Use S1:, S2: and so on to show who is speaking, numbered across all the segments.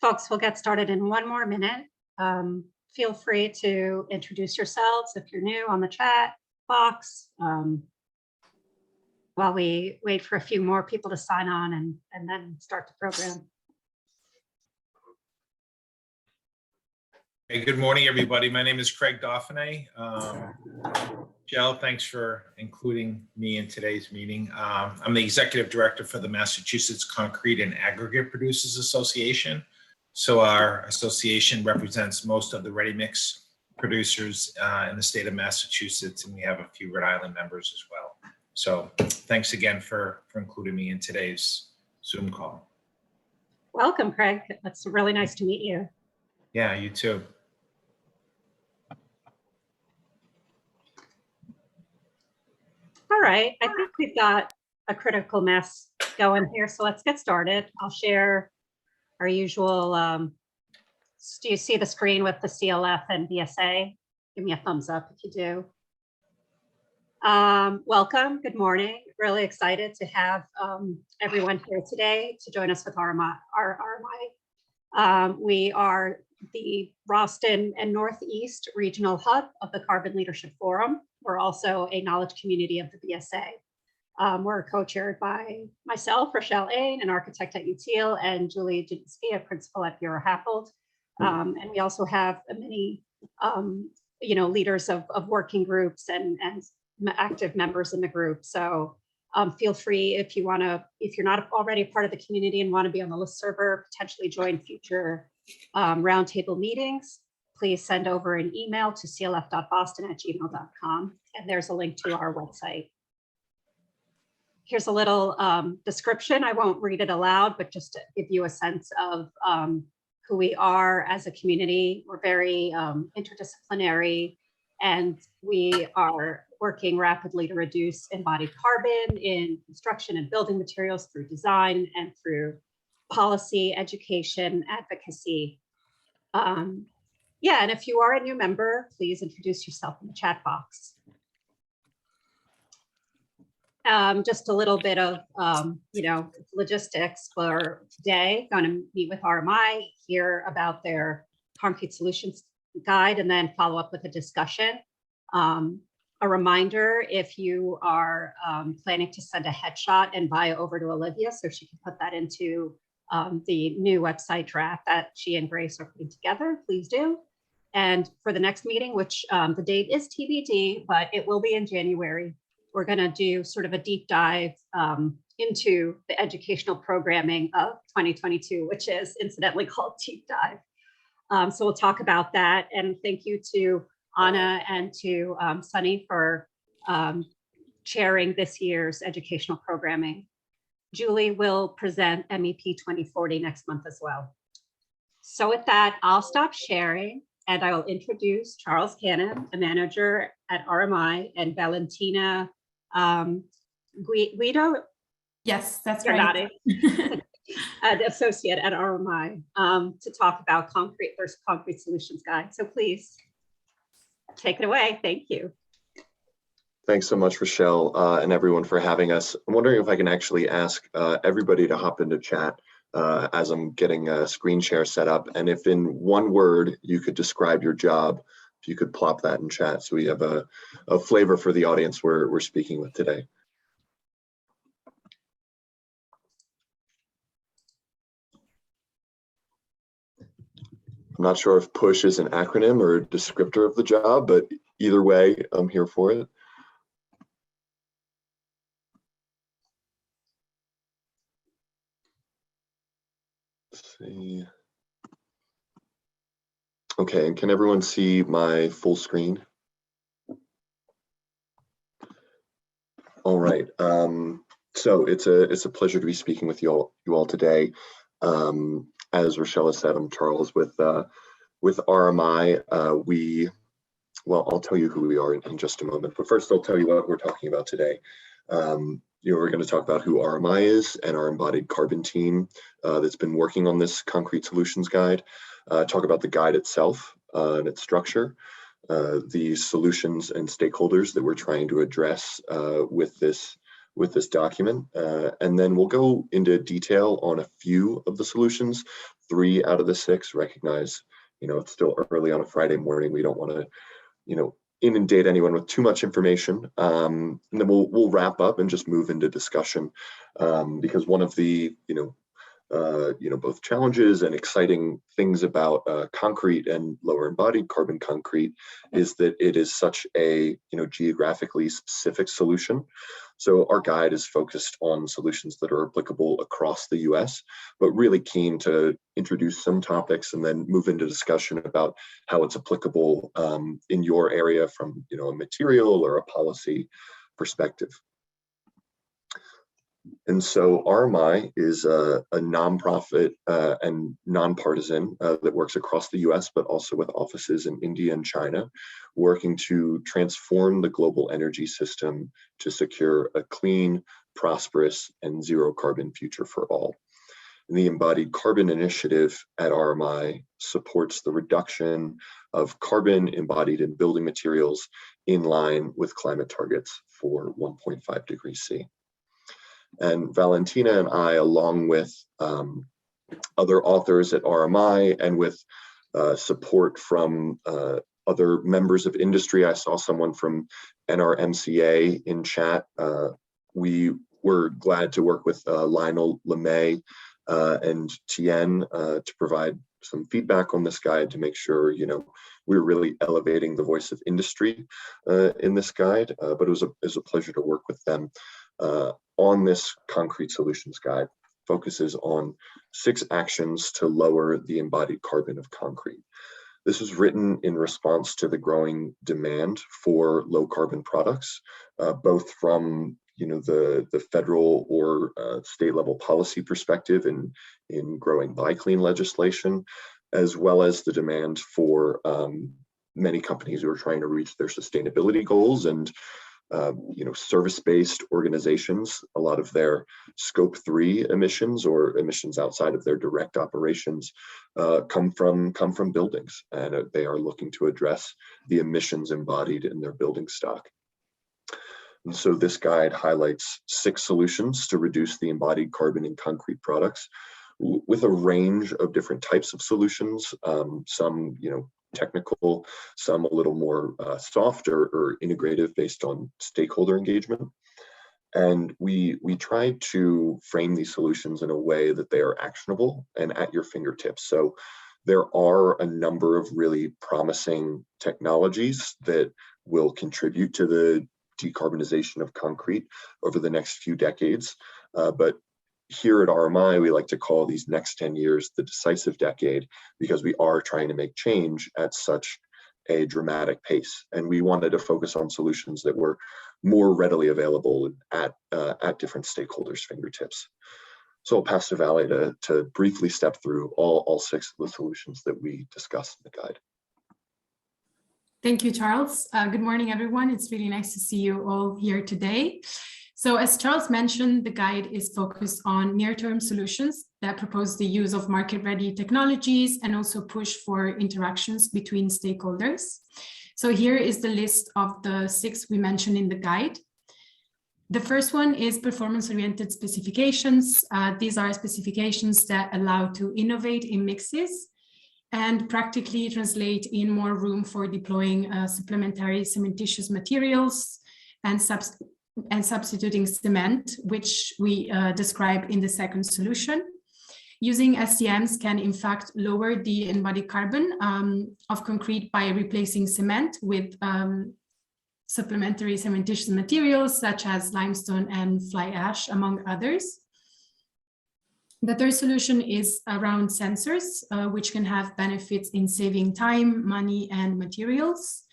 S1: Folks, we'll get started in 1 more minute. Feel free to introduce yourselves if you're new on the chat box while we wait for a few more people to sign on and then start the program.
S2: Hey, good morning, everybody. My name is Craig Dauphiné. Jill, thanks for including me in today's meeting. I'm the Executive Director for the Massachusetts Concrete and Aggregate Producers Association. So our association represents most of the ready-mix producers in the state of Massachusetts, and we have a few Rhode Island members as well. So thanks again for including me in today's Zoom call.
S1: Welcome, Craig. It's really nice to meet you.
S2: Yeah, you too.
S1: All right, I think we've got a critical mass going here, so let's get started. I'll share our usual, do you see the screen with the CLF and BSA? Give me a thumbs up if you do. Welcome, good morning. Really excited to have everyone here today to join us with RMI. We are the Boston and Northeast Regional Hub of the Carbon Leadership Forum. We're also a knowledge community of the BSA. We're co-chaired by myself, Rochelle Ain, an architect at UTL, and Julie Jadinski, a principal at Bureau Happold. And we also have many, leaders of working groups and active members in the group. So feel free if you're not already part of the community and want to be on the listserv, potentially join future roundtable meetings, please send over an email to clf.boston@gmail.com, and there's a link to our website. Here's a little description. I won't read it aloud, but just to give you a sense of who we are as a community. We're very interdisciplinary, and we are working rapidly to reduce embodied carbon in construction and building materials through design and through policy, education, advocacy. And if you are a new member, please introduce yourself in the chat box. Just a little bit of, logistics for today. Going to meet with RMI, hear about their concrete solutions guide, and then follow up with a discussion. A reminder, if you are planning to send a headshot and bio over to Olivia so she can put that into the new website draft that she and Grace are putting together, please do. And for the next meeting, which the date is TBD, but it will be in January, we're going to do sort of a deep dive into the educational programming of 2022, which is incidentally called Deep Dive. So we'll talk about that. And thank you to Anna and to Sunny for chairing this year's educational programming. Julie will present MEP 2040 next month as well. So with that, I'll stop sharing and I will introduce Charles Cannon, a manager at RMI, and Valentina Guido.
S3: Yes, that's right.
S1: An associate at RMI to talk about there's concrete solutions guide. So please take it away. Thank you.
S4: Thanks so much, Rochelle, and everyone for having us. I'm wondering if I can actually ask everybody to hop into chat as I'm getting a screen share set up. And if in one word you could describe your job, if you could plop that in chat so we have a flavor for the audience we're speaking with today. I'm not sure if PUSH is an acronym or a descriptor of the job, but either way, I'm here for it. Let's see. Okay, and can everyone see my full screen? All right. So it's a pleasure to be speaking with you all today. As Rochelle said, I'm Charles with RMI. I'll tell you who we are in just a moment, but first I'll tell you what we're talking about today. We're going to talk about who RMI is and our embodied carbon team that's been working on this concrete solutions guide. Talk about the guide itself and its structure, the solutions and stakeholders that we're trying to address with this with this document. And then we'll go into detail on a few of the solutions. 3 out of the 6. Recognize, it's still early on a Friday morning. We don't want to, inundate anyone with too much information. And then we'll wrap up and just move into discussion, because one of the, both challenges and exciting things about concrete and lower embodied carbon concrete is that it is such a geographically specific solution. So our guide is focused on solutions that are applicable across the US, but really keen to introduce some topics and then move into discussion about how it's applicable in your area from a material or a policy perspective. And so RMI is a nonprofit and nonpartisan that works across the US, but also with offices in India and China, working to transform the global energy system to secure a clean, prosperous, and zero carbon future for all. And the Embodied Carbon Initiative at RMI supports the reduction of carbon embodied in building materials in line with climate targets for 1.5 degrees C. And Valentina and I, along with other authors at RMI and with support from other members of industry, I saw someone from NRMCA in chat. We were glad to work with Lionel LeMay and Tien to provide some feedback on this guide to make sure, we were really elevating the voice of industry in this guide. But it was a pleasure to work with them on this concrete solutions guide. Focuses on 6 actions to lower the embodied carbon of concrete. This was written in response to the growing demand for low carbon products, both from the federal or state level policy perspective in growing buy clean legislation, as well as the demand for many companies who are trying to reach their sustainability goals and service-based organizations. A lot of their scope 3 emissions or emissions outside of their direct operations come from buildings, and they are looking to address the emissions embodied in their building stock. And so this guide highlights 6 solutions to reduce the embodied carbon in concrete products with a range of different types of solutions, some technical, some a little more soft or integrative based on stakeholder engagement. And we try to frame these solutions in a way that they are actionable and at your fingertips. So there are a number of really promising technologies that will contribute to the decarbonization of concrete over the next few decades. But here at RMI, we like to call these next 10 years the decisive decade, because we are trying to make change at such a dramatic pace. And we wanted to focus on solutions that were more readily available at different stakeholders' fingertips. So I'll pass to Valley to briefly step through all 6 of the solutions that we discussed in the guide.
S3: Thank you, Charles. Good morning, everyone. It's really nice to see you all here today. So as Charles mentioned, the guide is focused on near-term solutions that propose the use of market-ready technologies and also push for interactions between stakeholders. So here is the list of the 6 we mentioned in the guide. The first one is performance-oriented specifications. These are specifications that allow to innovate in mixes and practically translate in more room for deploying supplementary cementitious materials and substituting cement, which we describe in the second solution. Using astms can in fact lower the embodied carbon of concrete by replacing cement with supplementary cementitious materials such as limestone and fly ash, among others. The third solution is around sensors, which can have benefits in saving time, money, and materials.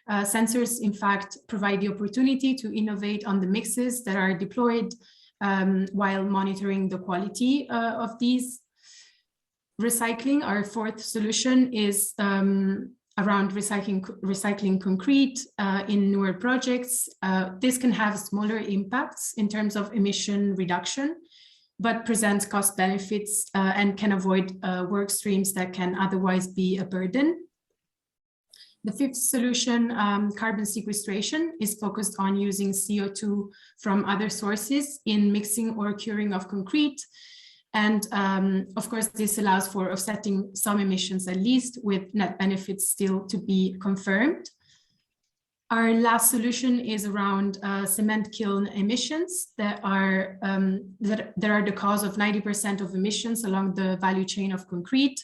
S3: Sensors, in fact, provide the opportunity to innovate on the mixes that are deployed while monitoring the quality of these. Recycling, our fourth solution, is around recycling concrete in newer projects. This can have smaller impacts in terms of emission reduction, but presents cost benefits and can avoid work streams that can otherwise be a burden. The fifth solution, carbon sequestration, is focused on using CO2 from other sources in mixing or curing of concrete. And of course, this allows for offsetting some emissions at least, with net benefits still to be confirmed. Our last solution is around cement kiln emissions that are the cause of 90% of emissions along the value chain of concrete.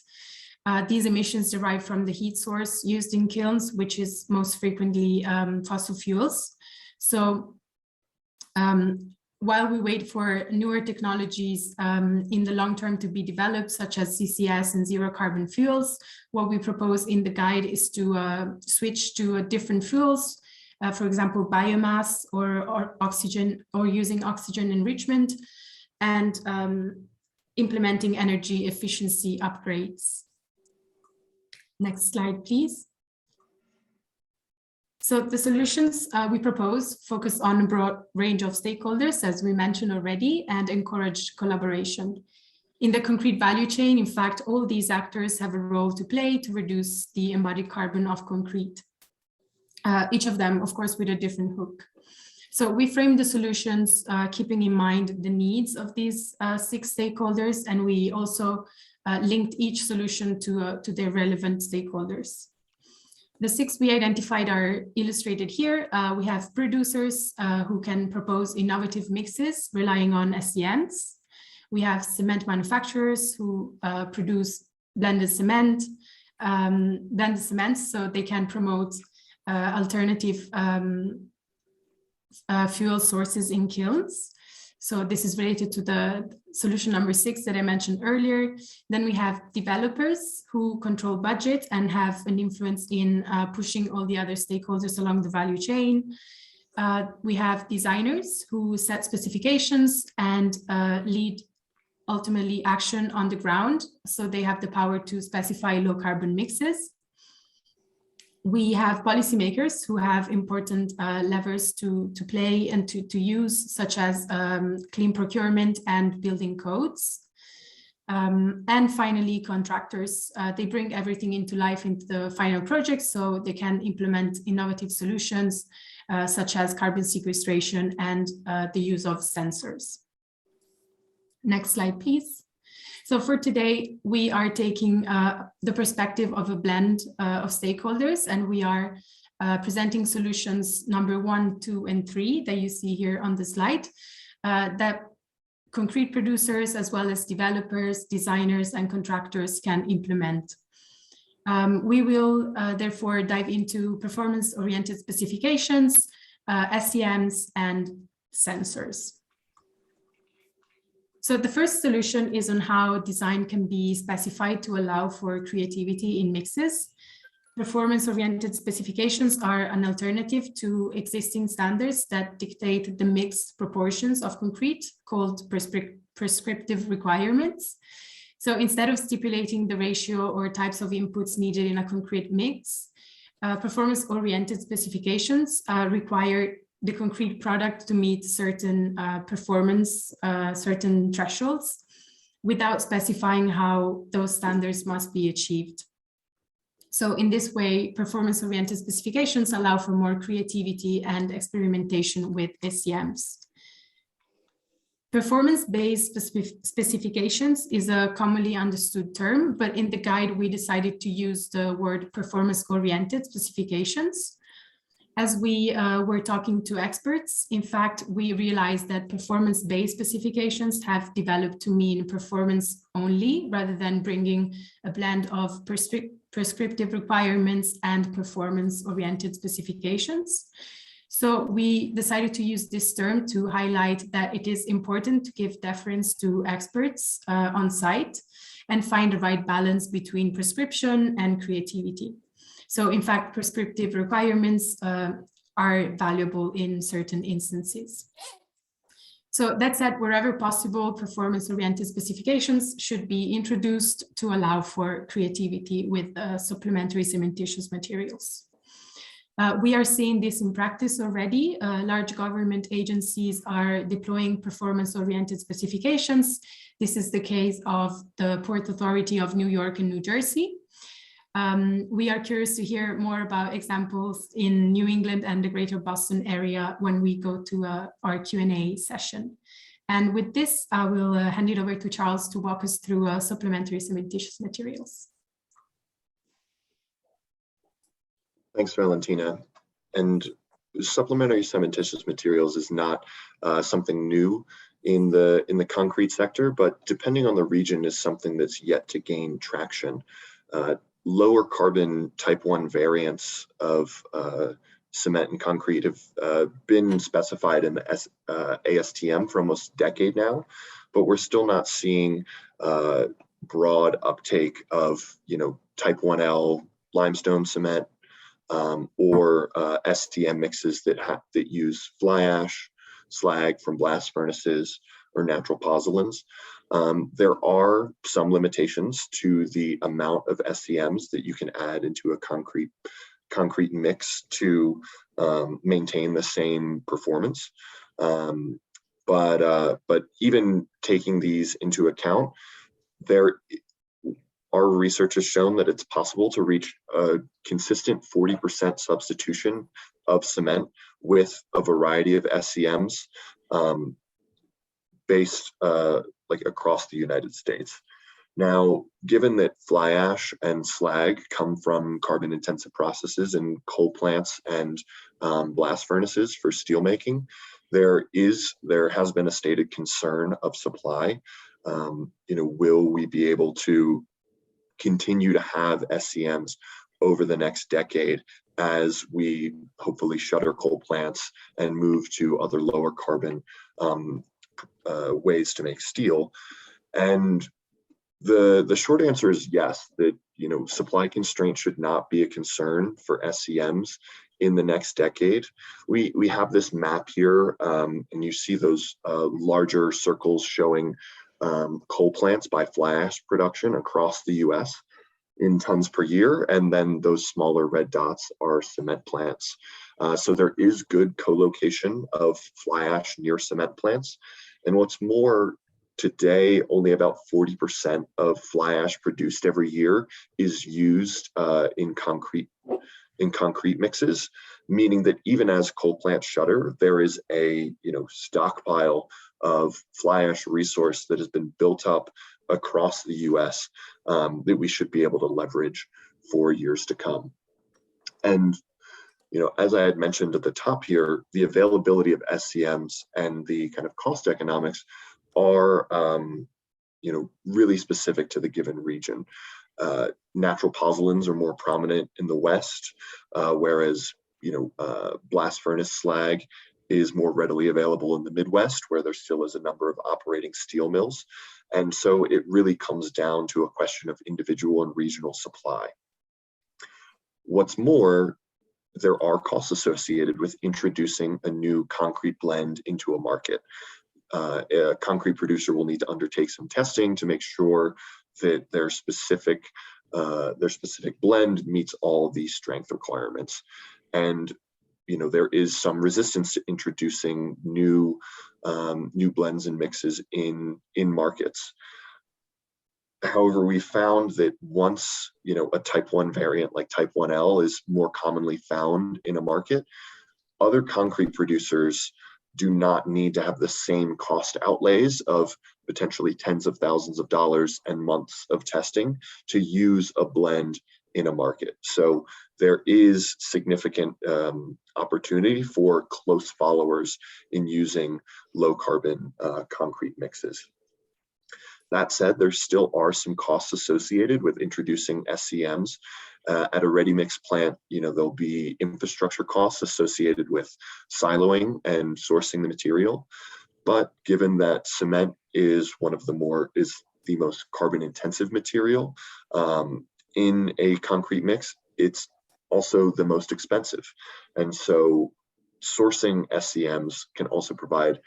S3: These emissions derive from the heat source used in kilns, which is most frequently fossil fuels. So while we wait for newer technologies in the long term to be developed, such as CCS and zero carbon fuels, what we propose in the guide is to switch to different fuels, for example, biomass or oxygen, or using oxygen enrichment, and implementing energy efficiency upgrades. Next slide, please. So the solutions we propose focus on a broad range of stakeholders, as we mentioned already, and encourage collaboration. In the concrete value chain, in fact, all these actors have a role to play to reduce the embodied carbon of concrete. Each of them, of course, with a different hook. So we frame the solutions keeping in mind the needs of these 6 stakeholders, and we also linked each solution to their relevant stakeholders. The 6 we identified are illustrated here. We have producers who can propose innovative mixes relying on SCMs. We have cement manufacturers who produce blended cement, so they can promote alternative fuel sources in kilns. So this is related to the solution number 6 that I mentioned earlier. Then we have developers who control budget and have an influence in pushing all the other stakeholders along the value chain. We have designers who set specifications and lead ultimately action on the ground. So they have the power to specify low carbon mixes. We have policymakers who have important levers to play and to use, such as clean procurement and building codes. And finally, contractors. They bring everything into life into the final project, so they can implement innovative solutions such as carbon sequestration and the use of sensors. Next slide, please. So for today, we are taking the perspective of a blend of stakeholders, and we are presenting solutions number 1, 2, and 3 that you see here on the slide, that concrete producers, as well as developers, designers, and contractors can implement. We will therefore dive into performance-oriented specifications, SCMs, and sensors. So the first solution is on how design can be specified to allow for creativity in mixes. Performance-oriented specifications are an alternative to existing standards that dictate the mixed proportions of concrete, called prescriptive requirements. So instead of stipulating the ratio or types of inputs needed in a concrete mix, performance-oriented specifications require the concrete product to meet certain performance, certain thresholds, without specifying how those standards must be achieved. So in this way, performance-oriented specifications allow for more creativity and experimentation with SCMs. Performance-based specifications is a commonly understood term, but in the guide, we decided to use the word performance-oriented specifications. As we were talking to experts, in fact, we realized that performance-based specifications have developed to mean performance only, rather than bringing a blend of prescriptive requirements and performance-oriented specifications. So we decided to use this term to highlight that it is important to give deference to experts on site and find the right balance between prescription and creativity. So in fact, prescriptive requirements are valuable in certain instances. So that said, wherever possible, performance-oriented specifications should be introduced to allow for creativity with supplementary cementitious materials. We are seeing this in practice already. Large government agencies are deploying performance-oriented specifications. This is the case of the Port Authority of New York and New Jersey. We are curious to hear more about examples in New England and the greater Boston area when we go to our Q&A session. And with this, I will hand it over to Charles to walk us through supplementary cementitious materials.
S4: Thanks, Valentina. And supplementary cementitious materials is not something new in the concrete sector, but depending on the region is something that's yet to gain traction. Lower carbon type 1 variants of cement and concrete have been specified in the ASTM for almost a decade now, but we're still not seeing broad uptake of, type 1L limestone cement or STM mixes that use fly ash, slag from blast furnaces, or natural pozzolans. There are some limitations to the amount of SCMs that you can add into a concrete mix to maintain the same performance. But even taking these into account, our research has shown that it's possible to reach a consistent 40% substitution of cement with a variety of SCMs based across the United States. Now, given that fly ash and slag come from carbon intensive processes in coal plants and blast furnaces for steel making, there has been a stated concern of supply. Will we be able to continue to have SCMs over the next decade as we hopefully shutter coal plants and move to other lower carbon ways to make steel? And the short answer is yes, that supply constraint should not be a concern for SCMs in the next decade. We have this map here, and you see those larger circles showing coal plants by fly ash production across the US in tons per year, and then those smaller red dots are cement plants. So there is good co-location of fly ash near cement plants. And what's more, today, only about 40% of fly ash produced every year is used in concrete mixes, meaning that even as coal plants shutter, there is a stockpile of fly ash resource that has been built up across the US that we should be able to leverage for years to come. And as I had mentioned at the top here, the availability of SCMs and the kind of cost economics are really specific to the given region. Natural pozzolans are more prominent in the West, whereas blast furnace slag is more readily available in the Midwest, where there still is a number of operating steel mills. And so it really comes down to a question of individual and regional supply. What's more, there are costs associated with introducing a new concrete blend into a market. A concrete producer will need to undertake some testing to make sure that their specific blend meets all of these strength requirements. And there is some resistance to introducing new blends and mixes in markets. However, we found that once a type 1 variant like type 1L is more commonly found in a market, other concrete producers do not need to have the same cost outlays of potentially tens of thousands of dollars and months of testing to use a blend in a market. So there is significant opportunity for close followers in using low carbon concrete mixes. That said, there still are some costs associated with introducing SCMs. At a ready mix plant, there'll be infrastructure costs associated with siloing and sourcing the material. But given that cement is the most carbon intensive material in a concrete mix, it's also the most expensive. And so sourcing SCMs can also provide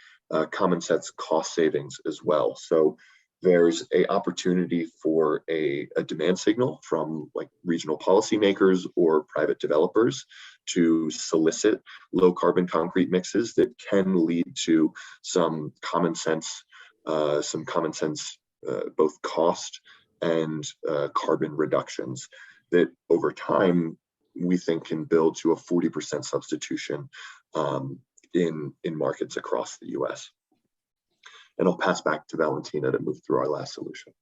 S4: common sense cost savings as well. So there's an opportunity for a demand signal from regional policymakers or private developers to solicit low carbon concrete mixes that can lead to some common sense, both cost and carbon reductions. that over time, we think can build to a 40% substitution in markets across the US. And I'll pass back to Valentina to move through our last solution.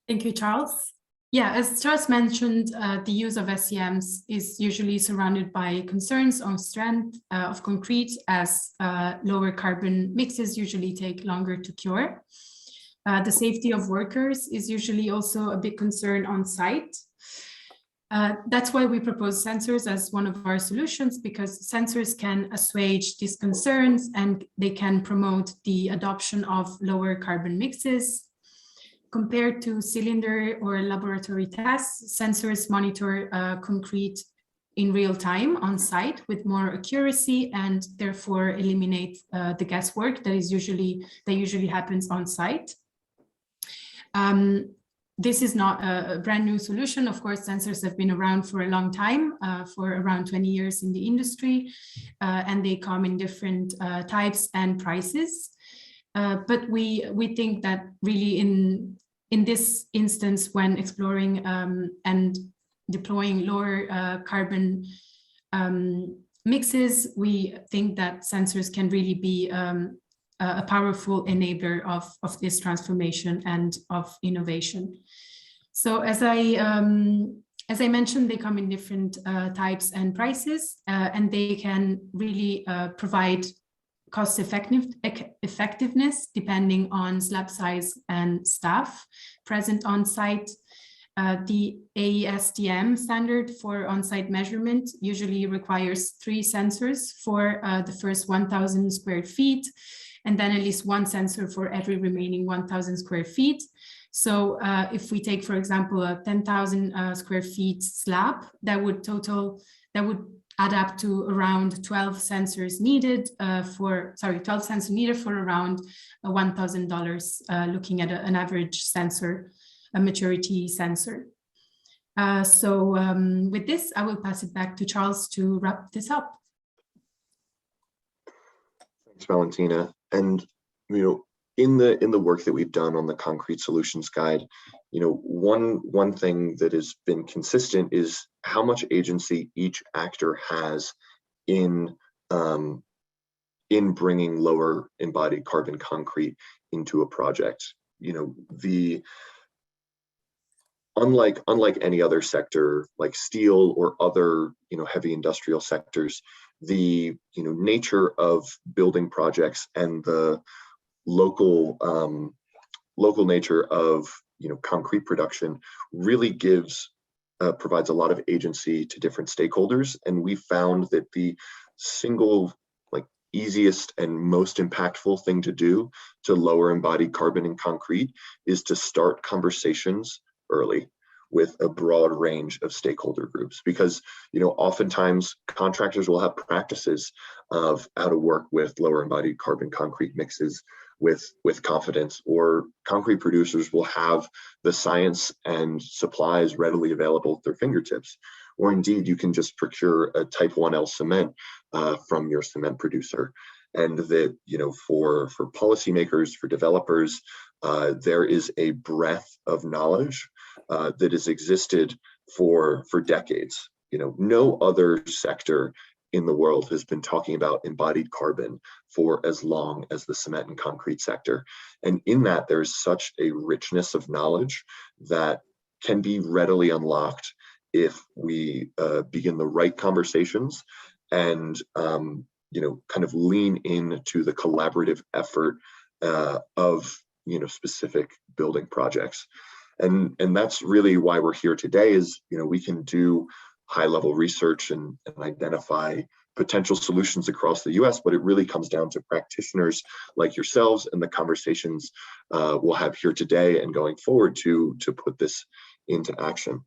S3: Thank you, Charles. Yeah, as Charles mentioned, the use of SEMs is usually surrounded by concerns on strength of concrete, as lower carbon mixes usually take longer to cure. The safety of workers is usually also a big concern on site. That's why we propose sensors as one of our solutions, because sensors can assuage these concerns and they can promote the adoption of lower carbon mixes. Compared to cylinder or laboratory tests, sensors monitor concrete in real time on site with more accuracy, and therefore eliminate the guesswork that usually happens on site. This is not a brand new solution. Of course, sensors have been around for a long time, for around 20 years in the industry, and they come in different types and prices. But we think that really in this instance, when exploring and deploying lower carbon mixes, we think that sensors can really be a powerful enabler of this transformation and of innovation. So as I mentioned, they come in different types and prices, and they can really provide cost effectiveness depending on slab size and staff present on site. The ASTM standard for on-site measurement usually requires 3 sensors for the first 1,000 square feet, and then at least 1 sensor for every remaining 1,000 square feet. So if we take, for example, a 10,000 square feet slab, that would add up to around 12 sensors needed for around $1,000, looking at an average sensor, a maturity sensor. With this, I will pass it back to Charles to wrap this up.
S4: Thanks, Valentina. And in the work that we've done on the Concrete Solutions Guide, one thing that has been consistent is how much agency each actor has in bringing lower embodied carbon concrete into a project. Unlike any other sector, like steel or other heavy industrial sectors, the nature of building projects and the local nature of concrete production really provides a lot of agency to different stakeholders. And we found that the single easiest and most impactful thing to do to lower embodied carbon in concrete is to start conversations early with a broad range of stakeholder groups, because oftentimes contractors will have practices of how to work with lower embodied carbon concrete mixes with confidence, or concrete producers will have the science and supplies readily available at their fingertips, or indeed you can just procure a type 1L cement from your cement producer. And that for policymakers, for developers, there is a breadth of knowledge that has existed for decades. No other sector in the world has been talking about embodied carbon for as long as the cement and concrete sector. And in that, there's such a richness of knowledge that can be readily unlocked if we begin the right conversations and kind of lean into the collaborative effort of specific building projects. And that's really why we're here today, is we can do high-level research and identify potential solutions across the US, but it really comes down to practitioners like yourselves and the conversations we'll have here today and going forward to put this into action.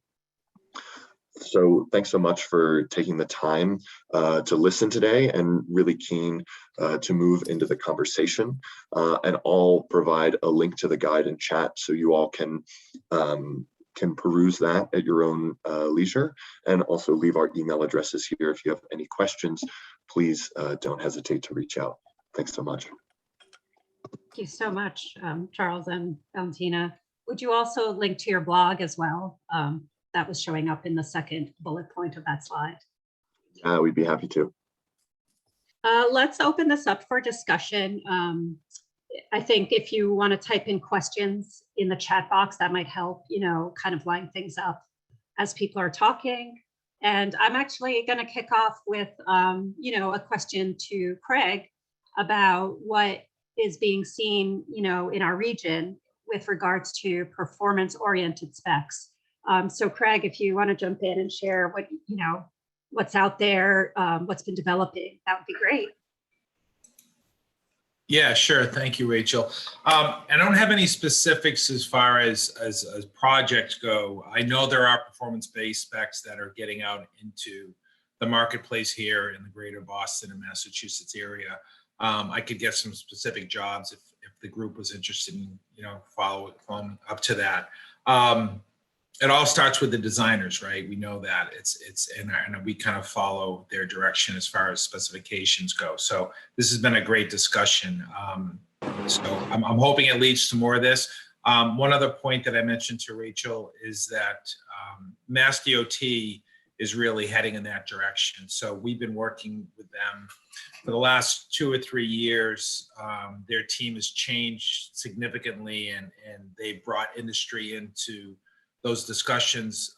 S4: So thanks so much for taking the time to listen today, and really keen to move into the conversation. And I'll provide a link to the guide in chat so you all can peruse that at your own leisure, and also leave our email addresses here. If you have any questions, please don't hesitate to reach out. Thanks so much.
S1: Thank you so much, Charles and Valentina. Would you also link to your blog as well? that was showing up in the second bullet point of that slide.
S4: We'd be happy to.
S1: Let's open this up for discussion. I think if you want to type in questions in the chat box, that might help, kind of line things up as people are talking. And I'm actually going to kick off with, a question to Craig about what is being seen, in our region with regards to performance-oriented specs. So Craig, if you want to jump in and share what, what's out there, what's been developing, that would be great.
S2: Yeah, sure. Thank you, Rachel. I don't have any specifics as far as projects go. I know there are performance-based specs that are getting out into the marketplace here in the greater Boston and Massachusetts area. I could get some specific jobs if the group was interested in, following up to that. It all starts with the designers, right? We know that and we kind of follow their direction as far as specifications go. So this has been a great discussion. So I'm hoping it leads to more of this. One other point that I mentioned to Rachel is that Mass DOT is really heading in that direction. So we've been working with them for the last 2 or 3 years. Their team has changed significantly, and they brought industry into those discussions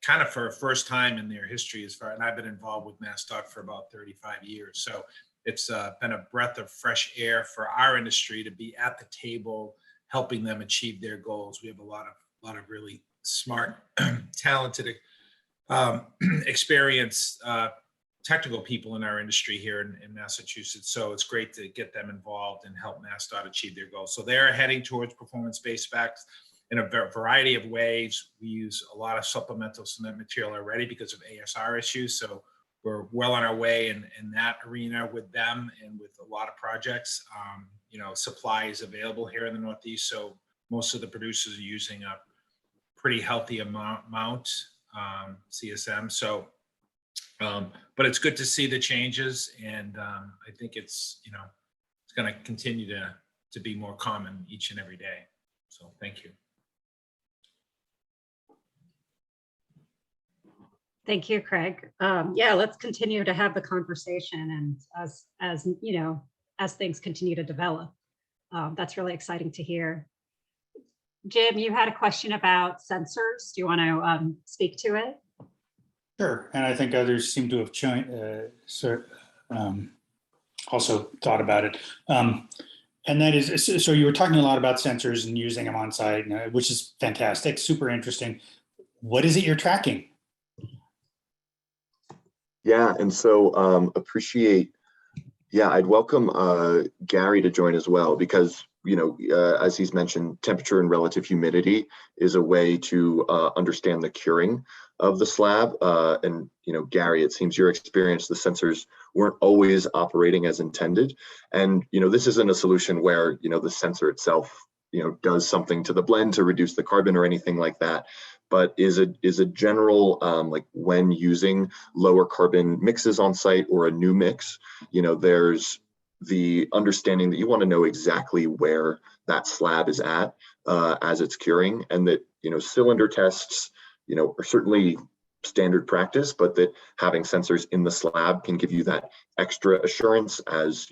S2: kind of for a first time in their history and I've been involved with MassDOT for about 35 years. So it's been a breath of fresh air for our industry to be at the table, helping them achieve their goals. We have a lot of really smart, talented, experienced technical people in our industry here in Massachusetts. So it's great to get them involved and help MassDOT achieve their goals. So they're heading towards performance-based specs in a variety of ways. We use a lot of supplemental cement material already because of ASR issues. So we're well on our way in that arena with them and with a lot of projects. Supply is available here in the Northeast. So most of the producers are using a pretty healthy amount CSM. So, but it's good to see the changes. And I think it's going to continue to be more common each and every day. So thank you.
S1: Thank you, Craig. Yeah, let's continue to have the conversation, and as things continue to develop, that's really exciting to hear. Jim, you had a question about sensors. Do you want to speak to it?
S5: Sure, and I think others seem to have also thought about it. And that is, so you were talking a lot about sensors and using them on site, which is fantastic, super interesting. What is it you're tracking?
S4: Yeah, and so I'd welcome Gary to join as well, because, as he's mentioned, temperature and relative humidity is a way to understand the curing of the slab. And, Gary, it seems your experience, the sensors weren't always operating as intended. And, this isn't a solution where, the sensor itself, does something to the blend to reduce the carbon or anything like that, but is a general, like when using lower carbon mixes on site or a new mix, there's the understanding that you want to know exactly where that slab is at as it's curing, and that, cylinder tests, are certainly standard practice, but that having sensors in the slab can give you that extra assurance as,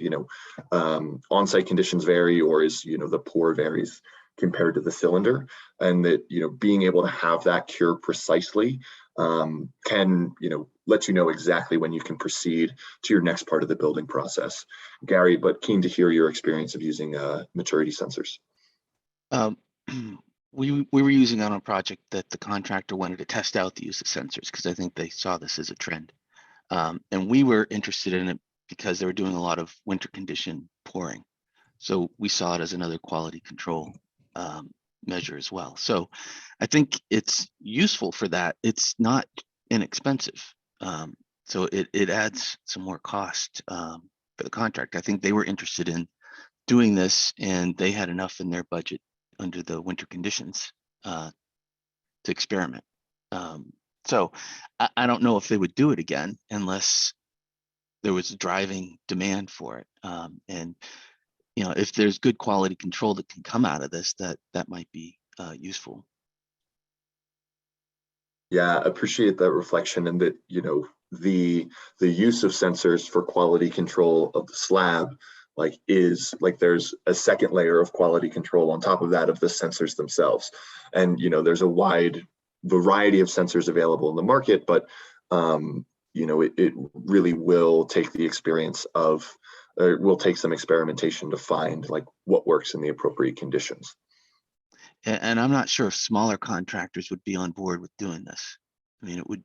S4: on-site conditions vary, or as, the pour varies compared to the cylinder, and that, being able to have that cure precisely can, let you know exactly when you can proceed to your next part of the building process. Gary, but keen to hear your experience of using maturity sensors.
S6: We were using on a project that the contractor wanted to test out the use of sensors because I think they saw this as a trend. And we were interested in it because they were doing a lot of winter condition pouring. So we saw it as another quality control measure as well. So I think it's useful for that. It's not inexpensive. So it adds some more cost for the contract. I think they were interested in doing this, and they had enough in their budget under the winter conditions to experiment. So I don't know if they would do it again unless there was a driving demand for it. And if there's good quality control that can come out of this, that might be useful.
S4: Yeah, I appreciate that reflection, and that, you know, the use of sensors for quality control of the slab, like, is like there's a second layer of quality control on top of that of the sensors themselves. And, you know, there's a wide variety of sensors available in the market, but you know, it really will take the experience of, will take some experimentation to find like what works in the appropriate conditions.
S6: And I'm not sure if smaller contractors would be on board with doing this. I mean, it would.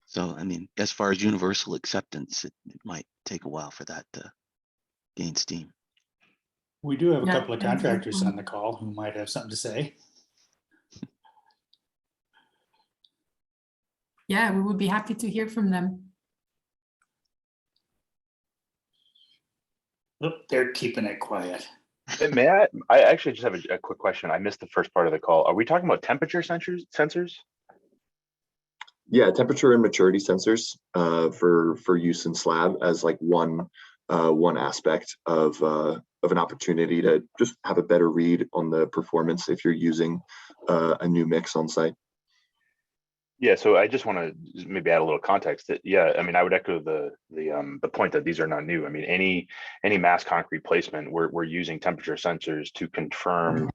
S6: So, I mean, as far as universal acceptance, it might take a while for that to gain steam.
S5: We do have a
S3: Yeah,
S5: couple of
S3: that's a good
S5: contractors on
S3: point.
S5: the call who might have something to say.
S3: Yeah, we would be happy to hear from them.
S5: Oh, they're keeping it quiet.
S7: May I actually just have a quick question. I missed the first part of the call. Are we talking about temperature sensors?
S4: Yeah, temperature and maturity sensors for use in slab as like one aspect of an opportunity to just have a better read on the performance if you're using a new mix on site.
S7: Yeah, so I just want to maybe add a little context that, yeah, I mean, I would echo the point that these are not new. I mean, any mass concrete placement, we're using temperature sensors to confirm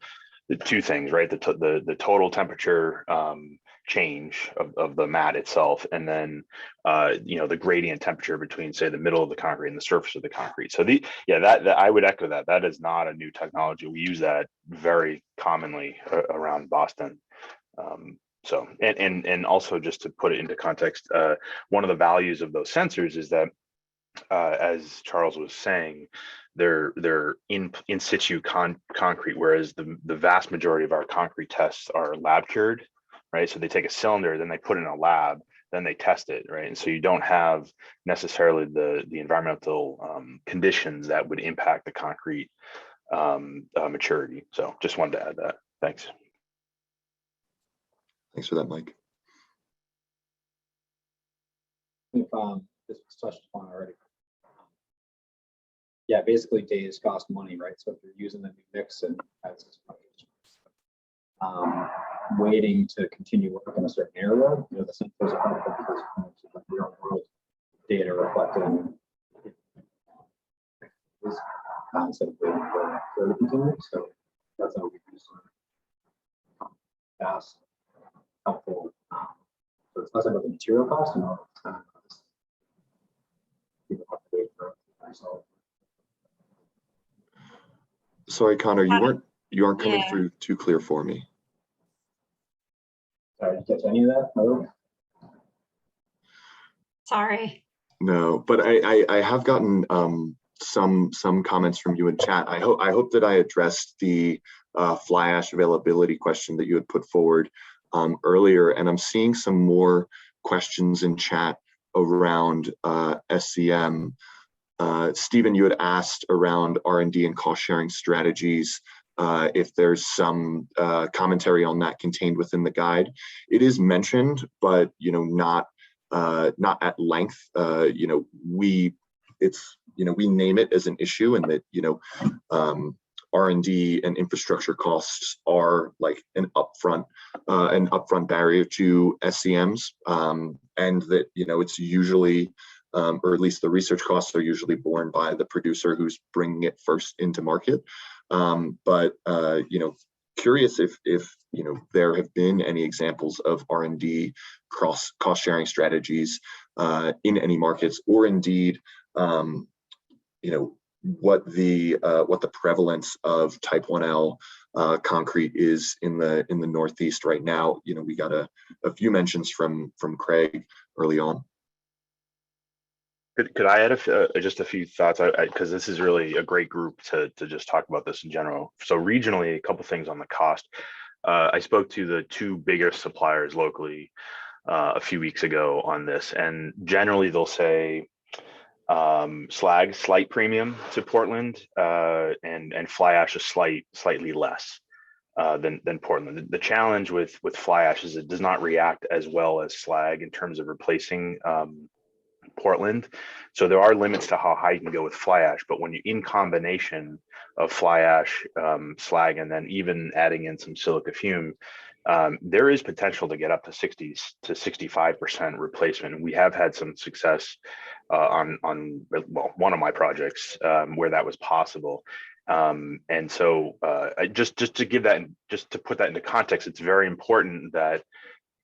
S7: the two things, right? The total temperature change of the mat itself, and then you know, the gradient temperature between, say, the middle of the concrete and the surface of the concrete. So that I would echo that. That is not a new technology. We use that very commonly around Boston. So, and also, just to put it into context, one of the values of those sensors is that, as Charles was saying, they're in situ concrete, whereas the vast majority of our concrete tests are lab cured, right? So they take a cylinder, then they put it in a lab, then they test it, right? And so you don't have necessarily the environmental conditions that would impact the concrete maturity. So just wanted to add that. Thanks.
S4: Thanks for that, Mike.
S8: I think this was touched upon already. Yeah, basically days cost money, right? So if you're using the new mix and that's waiting to continue work in a certain area, you know, the sensors are helpful because like real world data reflecting instead of waiting for it to continue. So that's how we use fast, helpful. So it's less about the material cost and more time cost. People have to wait for it to resolve.
S4: Sorry, Connor, you aren't coming
S1: Yeah.
S4: through too clear for me.
S8: Sorry, did you catch any of that? No?
S1: Sorry.
S4: No, but I have gotten some comments from you in chat. I hope that I addressed the fly ash availability question that you had put forward earlier, and I'm seeing some more questions in chat around SCM. Stephen, you had asked around R&D and cost sharing strategies, if there's some commentary on that contained within the guide. It is mentioned, but, you know, not at length. You know, we name it as an issue, and that, you know, R&D and infrastructure costs are like an upfront barrier to SCMs, and that, you know, it's usually, or at least the research costs are usually borne by the producer who's bringing it first into market. But you know, curious if you know, there have been any examples of R&D cost sharing strategies in any markets, or indeed, you know, what the prevalence of type 1L concrete is in the Northeast right now. You know, we got a few mentions from Craig early on.
S7: Could I add just a few thoughts? Because this is really a great group to just talk about this in general. So regionally, a couple things on the cost. I spoke to the two biggest suppliers locally a few weeks ago on this, and generally they'll say slag slight premium to Portland, and fly ash is slightly less than Portland. The challenge with fly ash is it does not react as well as slag in terms of replacing Portland. So there are limits to how high you can go with fly ash, but when you in combination of fly ash, slag, and then even adding in some silica fume, there is potential to get up to 60 to 65% replacement. We have had some success on well, one of my projects where that was possible. And so just to give that, just to put that into context, it's very important that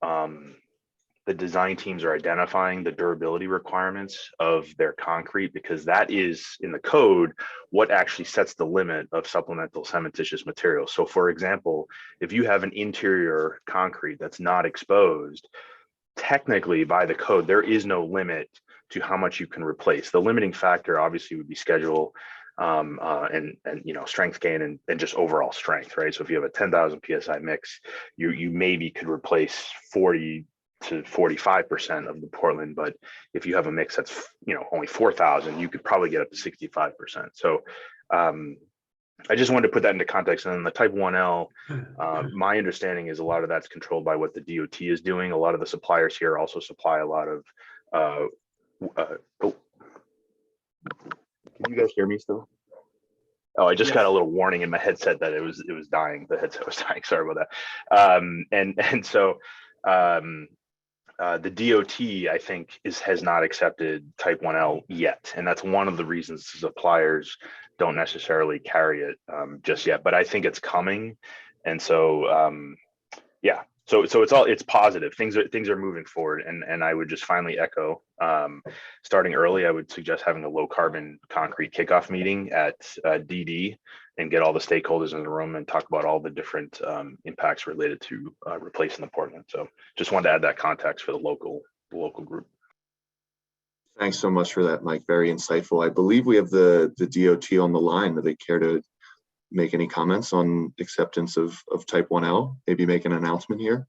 S7: the design teams are identifying the durability requirements of their concrete, because that is in the code what actually sets the limit of supplemental cementitious materials. So for example, if you have an interior concrete that's not exposed, technically by the code, there is no limit to how much you can replace. The limiting factor obviously would be schedule and you know, strength gain and just overall strength, right? So if you have a 10,000 PSI mix, you maybe could replace 40 to 45% of the Portland, but if you have a mix that's, you know, only 4,000, you could probably get up to 65%. So I just wanted to put that into context. And then the type 1L, my understanding is a lot of that's controlled by what the DOT is doing. A lot of the suppliers here also supply a lot of can you guys hear me still? Oh, I just got a little warning in my headset that it was dying. The headset was dying. Sorry about that. And so the DOT, I think, has not accepted type 1L yet. And that's one of the reasons suppliers don't necessarily carry it just yet, but I think it's coming. And so, yeah, so it's positive. Things are moving forward. And I would just finally echo, starting early, I would suggest having a low carbon concrete kickoff meeting at DD and get all the stakeholders in the room and talk about all the different impacts related to replacing the Portland. So just wanted to add that context for the local group.
S4: Thanks so much for that, Mike. Very insightful. I believe we have the DOT on the line. Do they care to make any comments on acceptance of type 1L? Maybe make an announcement here?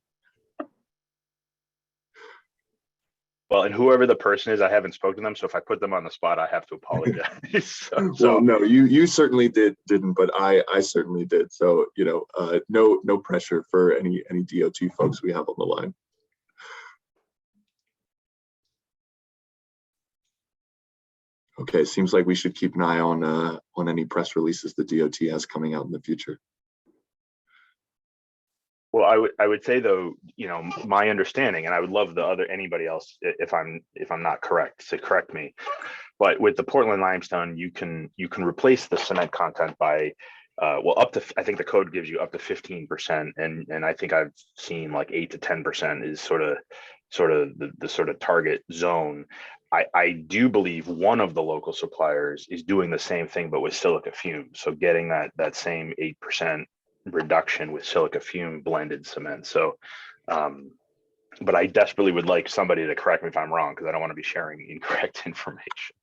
S7: Well, and whoever the person is, I haven't spoken to them. So if I put them on the spot, I have to apologize.
S4: Well, no, you certainly didn't, but I certainly did. So, you know, no pressure for any DOT folks we have on the line. Okay, seems like we should keep an eye on any press releases the DOT has coming out in the future.
S7: Well, I would say though, you know, my understanding, and I would love anybody else if I'm not correct to correct me, but with the Portland limestone, you can replace the cement content by well, up to, I think the code gives you up to 15%, and I think I've seen like 8 to 10% is sort of the sort of target zone. I do believe one of the local suppliers is doing the same thing, but with silica fume. So getting that same 8% reduction with silica fume blended cement. So, but I desperately would like somebody to correct me if I'm wrong, because I don't want to be sharing incorrect information.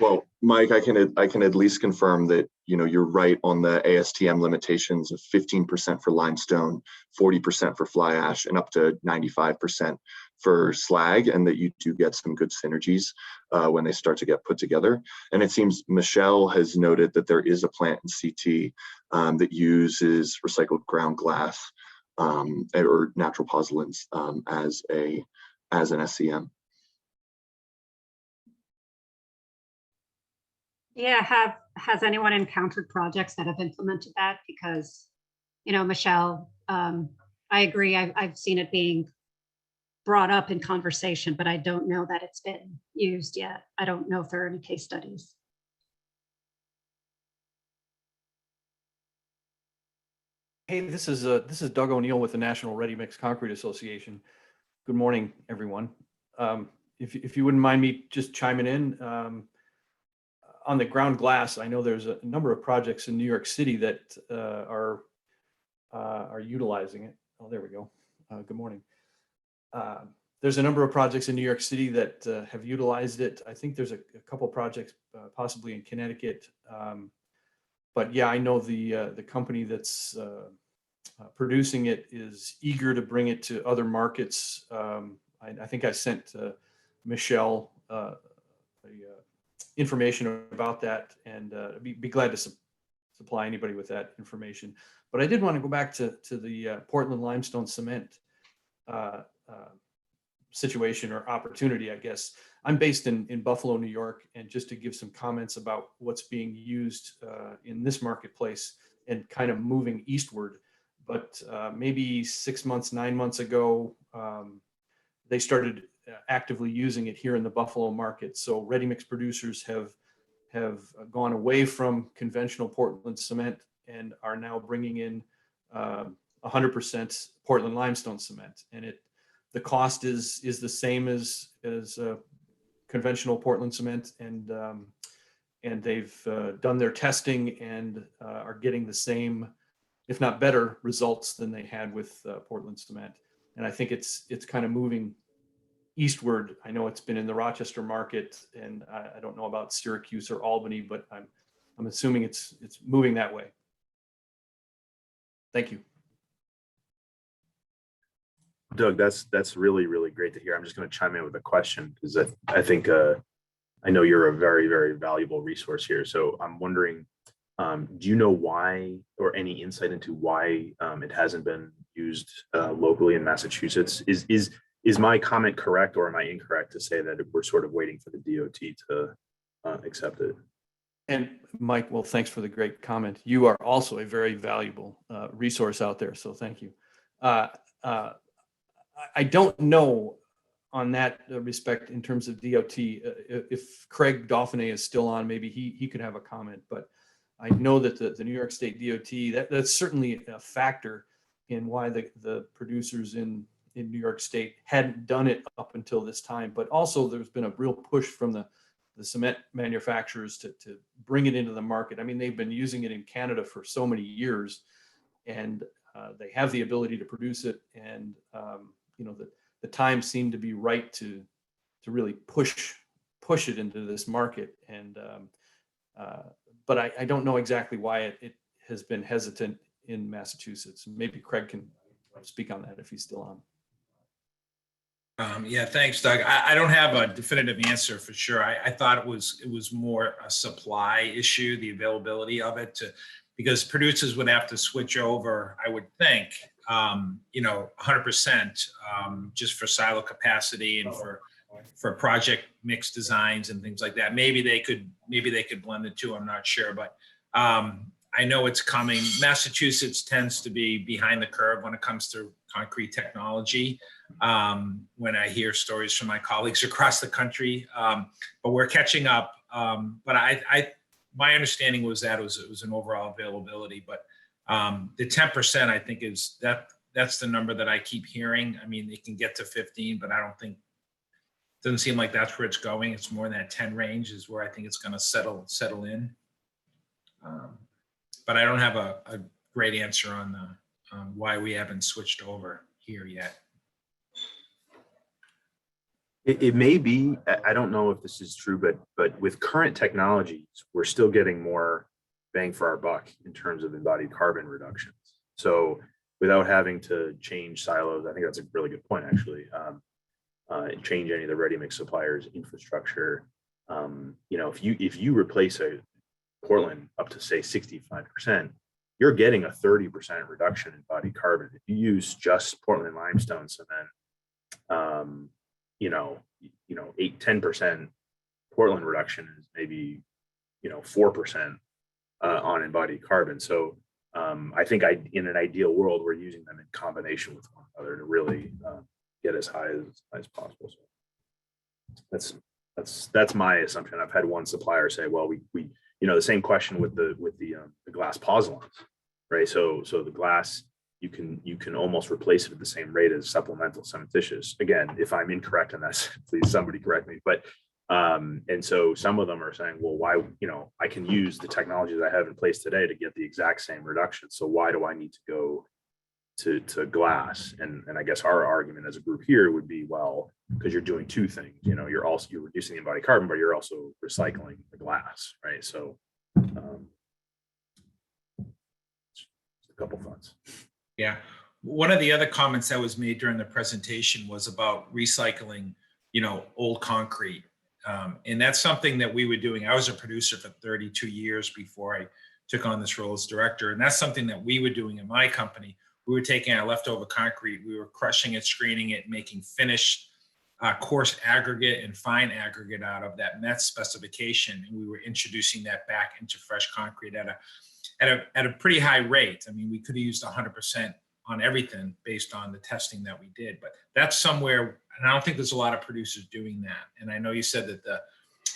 S4: Well, Mike, I can at least confirm that, you know, you're right on the ASTM limitations of 15% for limestone, 40% for fly ash, and up to 95% for slag, and that you do get some good synergies when they start to get put together. And it seems Michelle has noted that there is a plant in CT that uses recycled ground glass or natural pozzolans as an SCM.
S1: Yeah, has anyone encountered projects that have implemented that? Because, you know, Michelle, I agree. I've seen it being brought up in conversation, but I don't know that it's been used yet. I don't know if there are any case studies.
S9: Hey, this is Doug O'Neill with the National Ready Mix Concrete Association. Good morning, everyone. If you wouldn't mind me just chiming in on the ground glass, I know there's a number of projects in New York City that are utilizing it. Oh, there we go. Good morning. There's a number of projects in New York City that have utilized it. I think there's a couple projects possibly in Connecticut. But yeah, I know the company that's producing it is eager to bring it to other markets. I think I sent Michelle information about that, and be glad to supply anybody with that information. But I did want to go back to the Portland limestone cement situation or opportunity, I guess. I'm based in Buffalo, New York, and just to give some comments about what's being used in this marketplace and kind of moving eastward. but maybe 6 months, 9 months ago, they started actively using it here in the Buffalo market. So ready mix producers have gone away from conventional Portland cement and are now bringing in 100% Portland limestone cement, and the cost is the same as conventional Portland cement, and they've done their testing and are getting the same, if not better, results than they had with Portland cement. And I think it's kind of moving eastward. I know it's been in the Rochester market, and I don't know about Syracuse or Albany, but I'm assuming it's moving that way. Thank you.
S7: Doug, that's really, really great to hear. I'm just going to chime in with a question because I think I know you're a very, very valuable resource here. So I'm wondering, do you know why, or any insight into why it hasn't been used locally in Massachusetts? Is my comment correct, or am I incorrect to say that we're sort of waiting for the DOT to accept it?
S9: And Mike, well, thanks for the great comment. You are also a very valuable resource out there, so thank you. I don't know on that respect in terms of DOT. If Craig Dauphiné is still on, maybe he could have a comment, but I know that the New York State DOT, that's certainly a factor in why the producers in New York State hadn't done it up until this time. But also there's been a real push from the cement manufacturers to bring it into the market. I mean, they've been using it in Canada for so many years, and they have the ability to produce it. And the time seemed to be right to really push it into this market. And but I don't know exactly why it has been hesitant in Massachusetts. Maybe Craig can speak on that if he's still on.
S2: Yeah, thanks, Doug. I don't have a definitive answer for sure. I thought it was more a supply issue, the availability of it, because producers would have to switch over, I would think, 100% just for silo capacity and for project mix designs and things like that. Maybe they could blend the two. I'm not sure, but I know it's coming. Massachusetts tends to be behind the curve when it comes to concrete technology. When I hear stories from my colleagues across the country, but we're catching up. But my understanding was that it was an overall availability, but the 10% I think that's the number that I keep hearing. I mean, it can get to 15, but I don't think, doesn't seem like that's where it's going. It's more in that 10 range is where I think it's going to settle in. But I don't have a great answer on why we haven't switched over here yet.
S7: It may be, I don't know if this is true, but with current technologies, we're still getting more bang for our buck in terms of embodied carbon reductions. So without having to change silos, I think that's a really good point, actually. Change any of the ready mix suppliers' infrastructure. If you replace a Portland up to say 65%, you're getting a 30% reduction in embodied carbon. If you use just Portland limestone cement, 8-10% Portland reduction is maybe 4% on embodied carbon. So I think in an ideal world, we're using them in combination with one another to really get as high as possible. So that's my assumption. I've had one supplier say, well, we the same question with the glass pozzolans, right? So the glass, you can almost replace it at the same rate as supplemental cementitious. Again, if I'm incorrect on that, please somebody correct me. But and so some of them are saying, well, why, I can use the technologies I have in place today to get the exact same reduction. So why do I need to go to glass? And I guess our argument as a group here would be, well, because you're doing two things, you're reducing the embodied carbon, but you're also recycling the glass, right? So a couple thoughts.
S2: Yeah. One of the other comments that was made during the presentation was about recycling, old concrete. And that's something that we were doing. I was a producer for 32 years before I took on this role as director. And that's something that we were doing in my company. We were taking our leftover concrete, we were crushing it, screening it, making finished coarse aggregate and fine aggregate out of that MET specification. And we were introducing that back into fresh concrete at a pretty high rate. I mean, we could have used 100% everything based on the testing that we did. But that's somewhere, and I don't think there's a lot of producers doing that. And I know you said that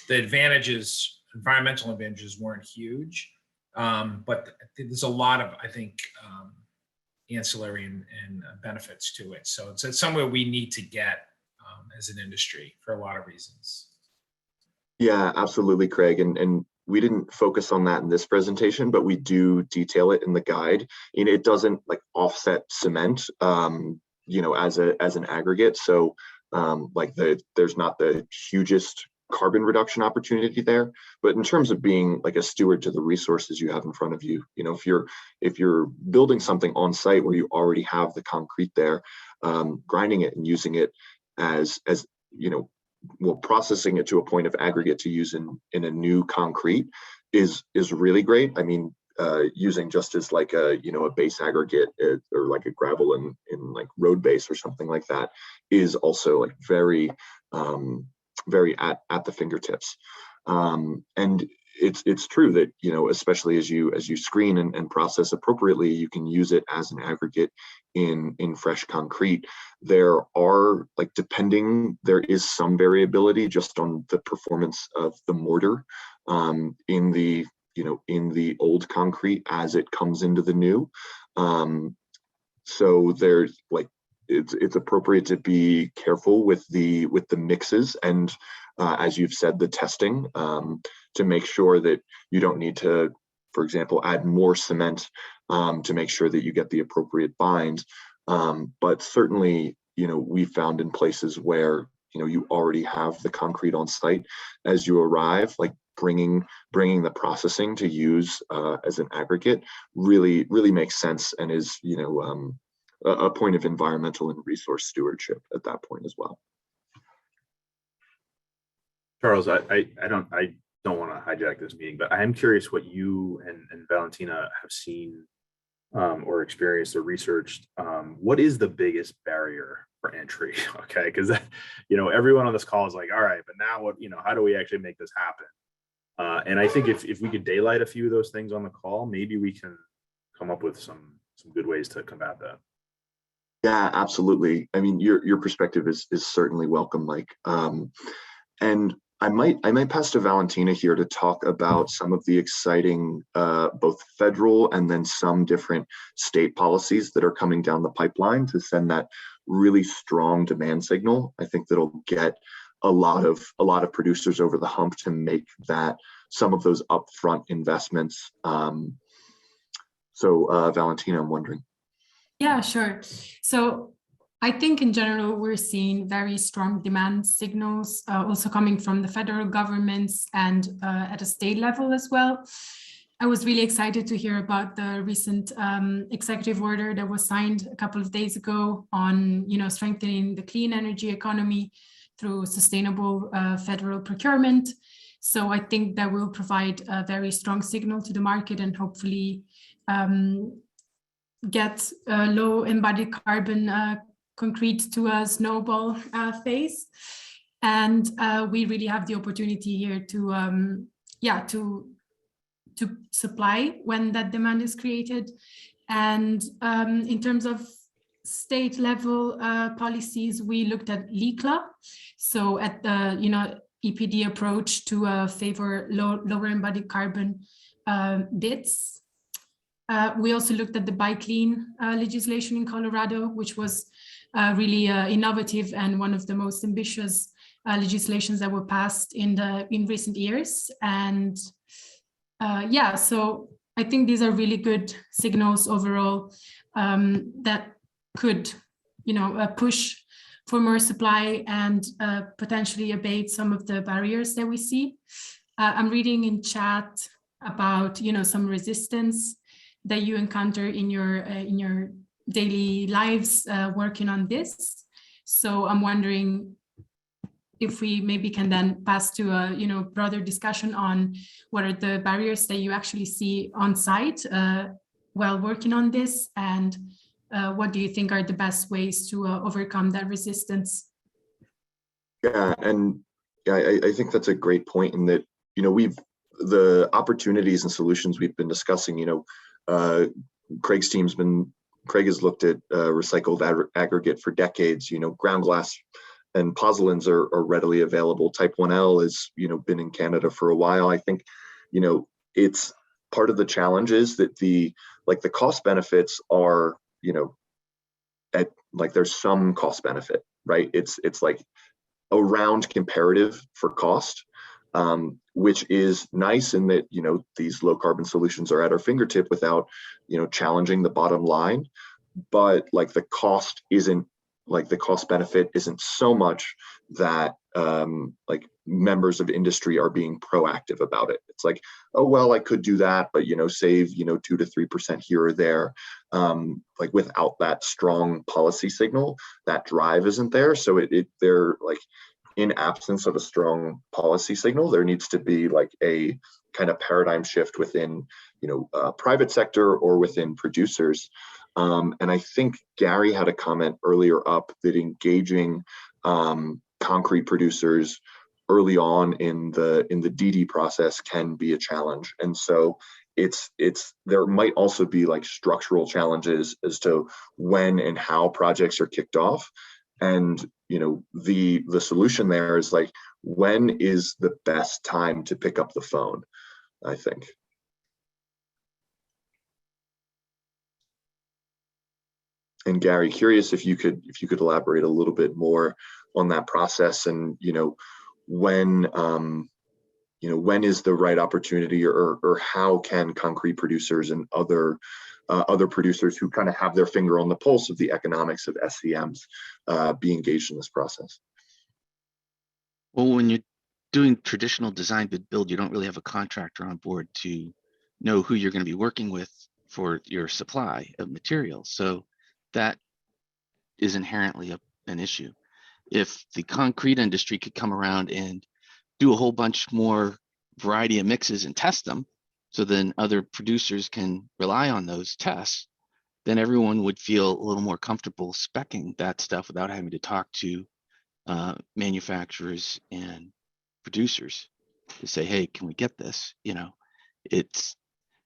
S2: the advantages, environmental advantages, weren't huge, but there's a lot of, I think, ancillary and benefits to it. So it's somewhere we need to get as an industry for a lot of reasons.
S4: Yeah, absolutely, Craig. And we didn't focus on that in this presentation, but we do detail it in the guide. And it doesn't like offset cement, as an aggregate. So there's not the hugest carbon reduction opportunity there, but in terms of being like a steward to the resources you have in front of you, if you're building something on site where you already have the concrete there, grinding it and using it as processing it to a point of aggregate to use in a new concrete is really great. I mean, using just as like a base aggregate or like a gravel in like road base or something like that is also like very at the fingertips. And it's true that, especially as you screen and process appropriately, you can use it as an aggregate in fresh concrete. There is some variability just on the performance of the mortar in the old concrete as it comes into the new. So there's like, it's appropriate to be careful with the mixes and as you've said, the testing to make sure that you don't need to, for example, add more cement to make sure that you get the appropriate bind. But certainly, we found in places where you already have the concrete on site as you arrive, like bringing the processing to use as an aggregate really makes sense and is a point of environmental and resource stewardship at that point as well.
S7: Charles, I don't want to hijack this meeting, but I am curious what you and Valentina have seen or experienced or researched. What is the biggest barrier for entry? Okay, because everyone on this call is like, all right, but now what? How do we actually make this happen? And I think if we could daylight a few of those things on the call, maybe we can come up with some good ways to combat that.
S4: Yeah, absolutely. I mean, your perspective is certainly welcome, Mike. And I might pass to Valentina here to talk about some of the exciting both federal and then some different state policies that are coming down the pipeline to send that really strong demand signal. I think that'll get a lot of producers over the hump to make some of those upfront investments. So Valentina, I'm wondering.
S3: Yeah, sure. So I think in general, we're seeing very strong demand signals also coming from the federal governments and at a state level as well. I was really excited to hear about the recent executive order that was signed a couple of days ago on, strengthening the clean energy economy through sustainable federal procurement. So I think that will provide a very strong signal to the market and hopefully get low embodied carbon concrete to a snowball phase. And we really have the opportunity here to supply when that demand is created. And in terms of state level policies, we looked at LICLA. So at the EPD approach to favor lower embodied carbon bids. We also looked at the Buy Clean legislation in Colorado, which was really innovative and one of the most ambitious legislations that were passed in recent years. And so I think these are really good signals overall that could, push for more supply and potentially abate some of the barriers that we see. I'm reading in chat about, some resistance that you encounter in your daily lives working on this. So I'm wondering if we maybe can then pass to a broader discussion on what are the barriers that you actually see on site while working on this, and what do you think are the best ways to overcome that resistance?
S4: Yeah, and I think that's a great point in that the opportunities and solutions we've been discussing. Craig's team's been Craig has looked at recycled aggregate for decades. Ground glass and pozzolans are readily available. Type 1L has, been in Canada for a while. I think, it's part of the challenge is that the cost benefits are, there's some cost benefit, right? It's like around comparative for cost, which is nice in that, these low carbon solutions are at our fingertip without, challenging the bottom line. But the cost benefit isn't so much that members of industry are being proactive about it. It's like, oh, well, I could do that, but, save, 2 to 3% here or there. Without that strong policy signal, that drive isn't there. So they're in absence of a strong policy signal, there needs to be a kind of paradigm shift within, private sector or within producers. And I think Gary had a comment earlier up that engaging concrete producers early on in the DD process can be a challenge. And so there might also be structural challenges as to when and how projects are kicked off. And the solution there is when is the best time to pick up the phone, I think. And Gary, curious if you could elaborate a little bit more on that process, and when is the right opportunity, or how can concrete producers and other producers who kind of have their finger on the pulse of the economics of SCMs be engaged in this process?
S6: Well, when you're doing traditional design bid build, you don't really have a contractor on board to know who you're going to be working with for your supply of materials. So that is inherently an issue. If the concrete industry could come around and do a whole bunch more variety of mixes and test them, so then other producers can rely on those tests, then everyone would feel a little more comfortable speccing that stuff without having to talk to manufacturers and producers to say, hey, can we get this?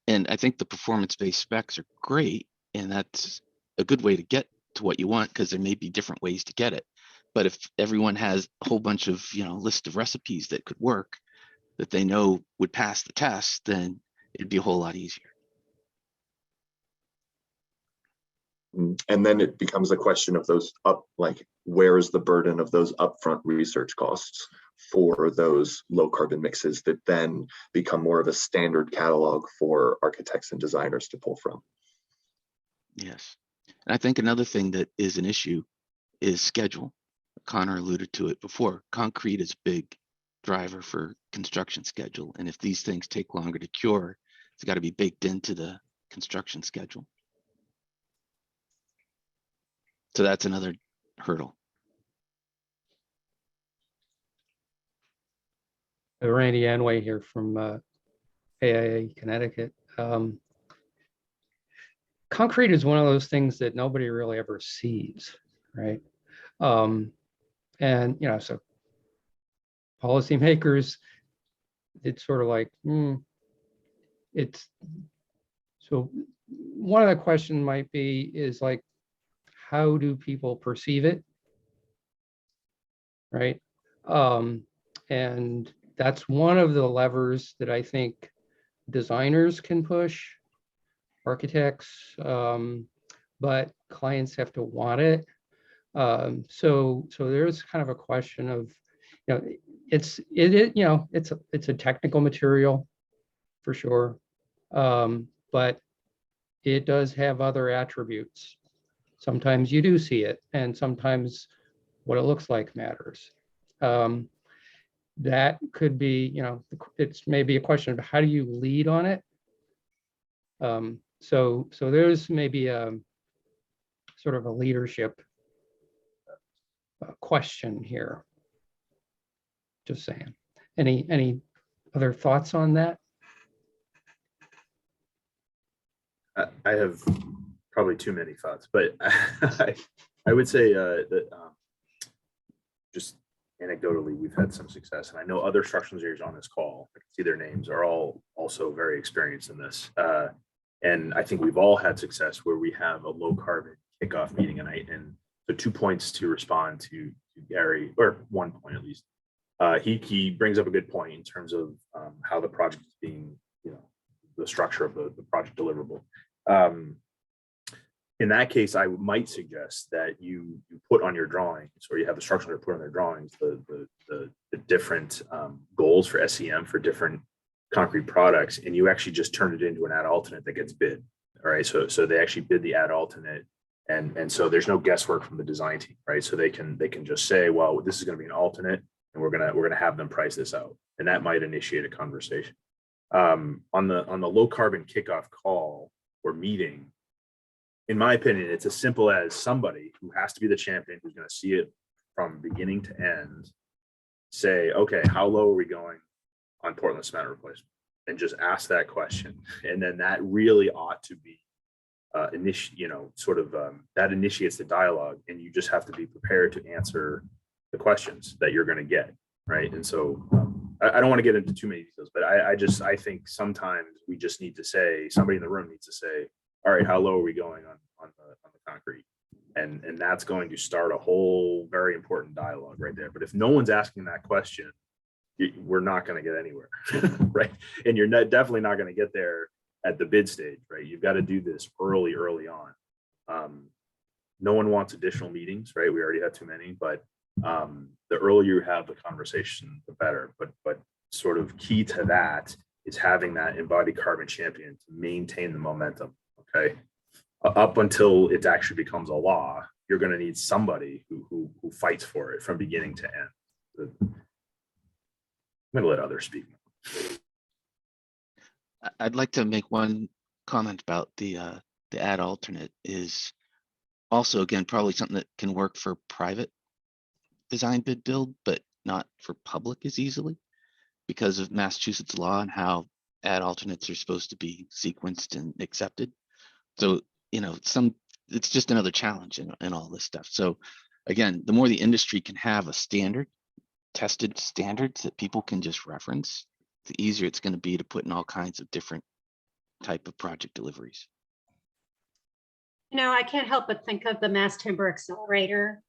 S6: And I think the performance-based specs are great, and that's a good way to get to what you want, because there may be different ways to get it. But if everyone has a whole bunch of, list of recipes that could work, that they know would pass the test, then it'd be a whole lot easier.
S4: And then it becomes a question of those where is the burden of those upfront research costs for those low carbon mixes that then become more of a standard catalog for architects and designers to pull from?
S6: Yes. And I think another thing that is an issue is schedule. Connor alluded to it before. Concrete is a big driver for construction schedule. And if these things take longer to cure, it's got to be baked into the construction schedule. So that's another hurdle.
S10: Randy Anway here from AIA Connecticut. Concrete is one of those things that nobody really ever sees, right? And so policymakers, it's sort of it's so one of the questions might be is how do people perceive it, right? And that's one of the levers that I think designers can push, architects, but clients have to want it. So there's kind of a question of, it's a technical material for sure, but it does have other attributes. Sometimes you do see it, and sometimes what it looks like matters. That could be, it's maybe a question of how do you lead on it. So there's maybe a sort of a leadership question here. Just saying. Any other thoughts on that?
S11: I have probably too many thoughts, but I would say that just anecdotally, we've had some success, and I know other structural engineers on this call, I can see their names, are all also very experienced in this. And I think we've all had success where we have a low carbon kickoff meeting a night. And so 2 points to respond to Gary, or 1 point at least. He brings up a good point in terms of how the project is being, the structure of the project deliverable. In that case, I might suggest that you put on your drawings, or you have the structural engineer put on their drawings, the different goals for SEM for different concrete products, and you actually just turn it into an ad alternate that gets bid. All right, so they actually bid the ad alternate, and so there's no guesswork from the design team, right? So they can just say, well, this is going to be an alternate, and we're gonna have them price this out, and that might initiate a conversation. On the low carbon kickoff call or meeting, in my opinion, it's as simple as somebody who has to be the champion, who's going to see it from beginning to end, say, okay, how low are we going on Portland cement replacement? And just ask that question. And then that really ought to be that initiates the dialogue, and you just have to be prepared to answer the questions that you're going to get, right? And so I don't want to get into too many details, but I think sometimes we just need to say, somebody in the room needs to say, all right, how low are we going on the concrete? And that's going to start a whole very important dialogue right there. But if no one's asking that question, we're not going to get anywhere, right? And you're definitely not going to get there at the bid stage, right? You've got to do this early on. No one wants additional meetings, right? We already have too many, but the earlier you have the conversation, the better. But sort of key to that is having that embodied carbon champion to maintain the momentum. Okay, up until it actually becomes a law, you're going to need somebody who fights for it from beginning to end. I'm going to let others speak.
S6: I'd like to make one comment about the ad alternate. Is also, again, probably something that can work for private design bid build, but not for public as easily because of Massachusetts law and how ad alternates are supposed to be sequenced and accepted. So, it's just another challenge in all this stuff. So again, the more the industry can have a standard, tested standards that people can just reference, the easier it's going to be to put in all kinds of different type of project deliveries.
S1: I can't help but think of the Mass Timber Accelerator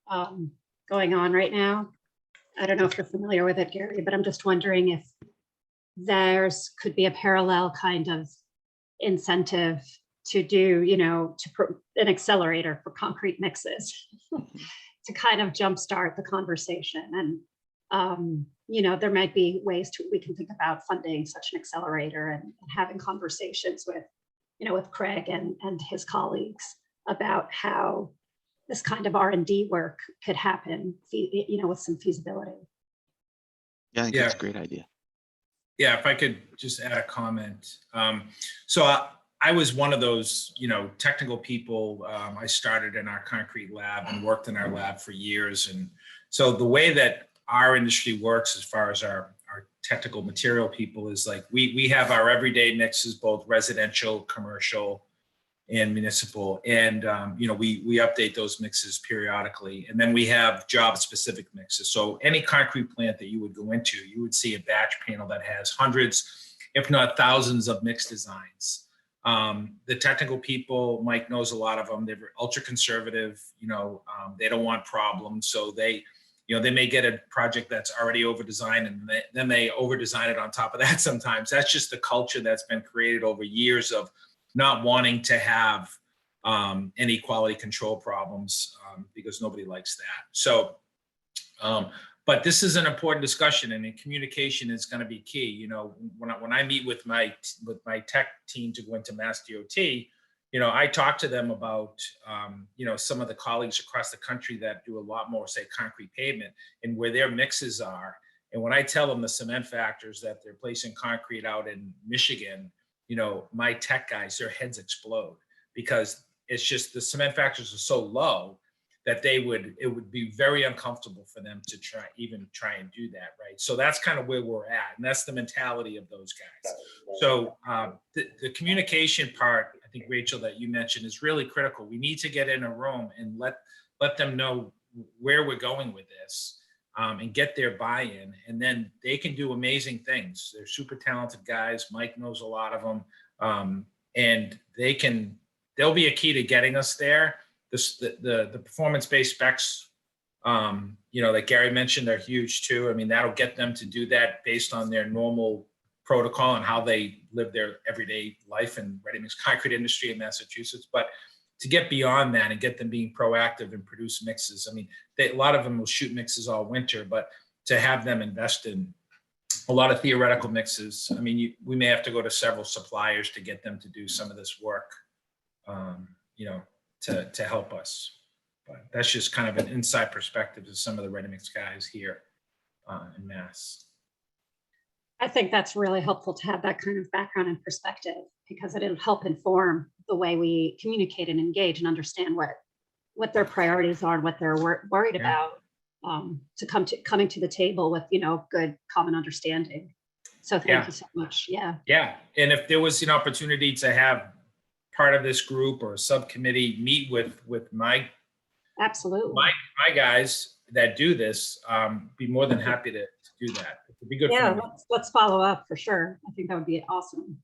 S1: going on right now. I don't know if you're familiar with it, Gary, but I'm just wondering if there's could be a parallel kind of incentive to do, an accelerator for concrete mixes to kind of jumpstart the conversation. And, there might be ways we can think about funding such an accelerator and having conversations with Craig and his colleagues about how this kind of R&D work could happen, with some feasibility.
S6: Yeah, I think that's a great idea.
S2: Yeah, if I could just add a comment. So I was one of those, technical people. I started in our concrete lab and worked in our lab for years. And so the way that our industry works as far as our technical material people is like, we have our everyday mixes, both residential, commercial, and municipal. And, we update those mixes periodically. And then we have job specific mixes. So any concrete plant that you would go into, you would see a batch panel that has hundreds, if not thousands of mix designs. The technical people, Mike knows a lot of them. They're ultra conservative, they don't want problems. So they may get a project that's already over designed, and then they over design it on top of that. Sometimes that's just the culture that's been created over years of not wanting to have any quality control problems because nobody likes that. So, but this is an important discussion, and communication is going to be key. When I meet with my tech team to go into Mass DOT, I talk to them about some of the colleagues across the country that do a lot more, say, concrete pavement and where their mixes are. And when I tell them the cement factors that they're placing concrete out in Michigan, my tech guys, their heads explode because it's just the cement factors are so low that it would be very uncomfortable for them to try and do that, right? So that's kind of where we're at, and that's the mentality of those guys. So the communication part, I think, Rachel, that you mentioned is really critical. We need to get in a room and let them know where we're going with this, and get their buy-in, and then they can do amazing things. They're super talented guys. Mike knows a lot of them. and they'll be a key to getting us there. The performance-based specs, that Gary mentioned, are huge too. I mean, that'll get them to do that based on their normal protocol and how they live their everyday life in ready-mix concrete industry in Massachusetts. But to get beyond that and get them being proactive and produce mixes, I mean, a lot of them will shoot mixes all winter, but to have them invest in a lot of theoretical mixes, I mean, we may have to go to several suppliers to get them to do some of this work, to help us. But that's just kind of an inside perspective to some of the ready-mix guys here in Mass.
S1: I think that's really helpful to have that kind of background and perspective, because it'll help inform the way we communicate and engage and understand what their priorities are and what they're worried about, coming to the table with, good common understanding. So thank you so much. Yeah.
S2: Yeah. And if there was an opportunity to have part of this group or a subcommittee meet with my guys that do this, be more than happy to do that. It'd be good.
S1: Yeah, let's follow up for sure. I think that would be awesome.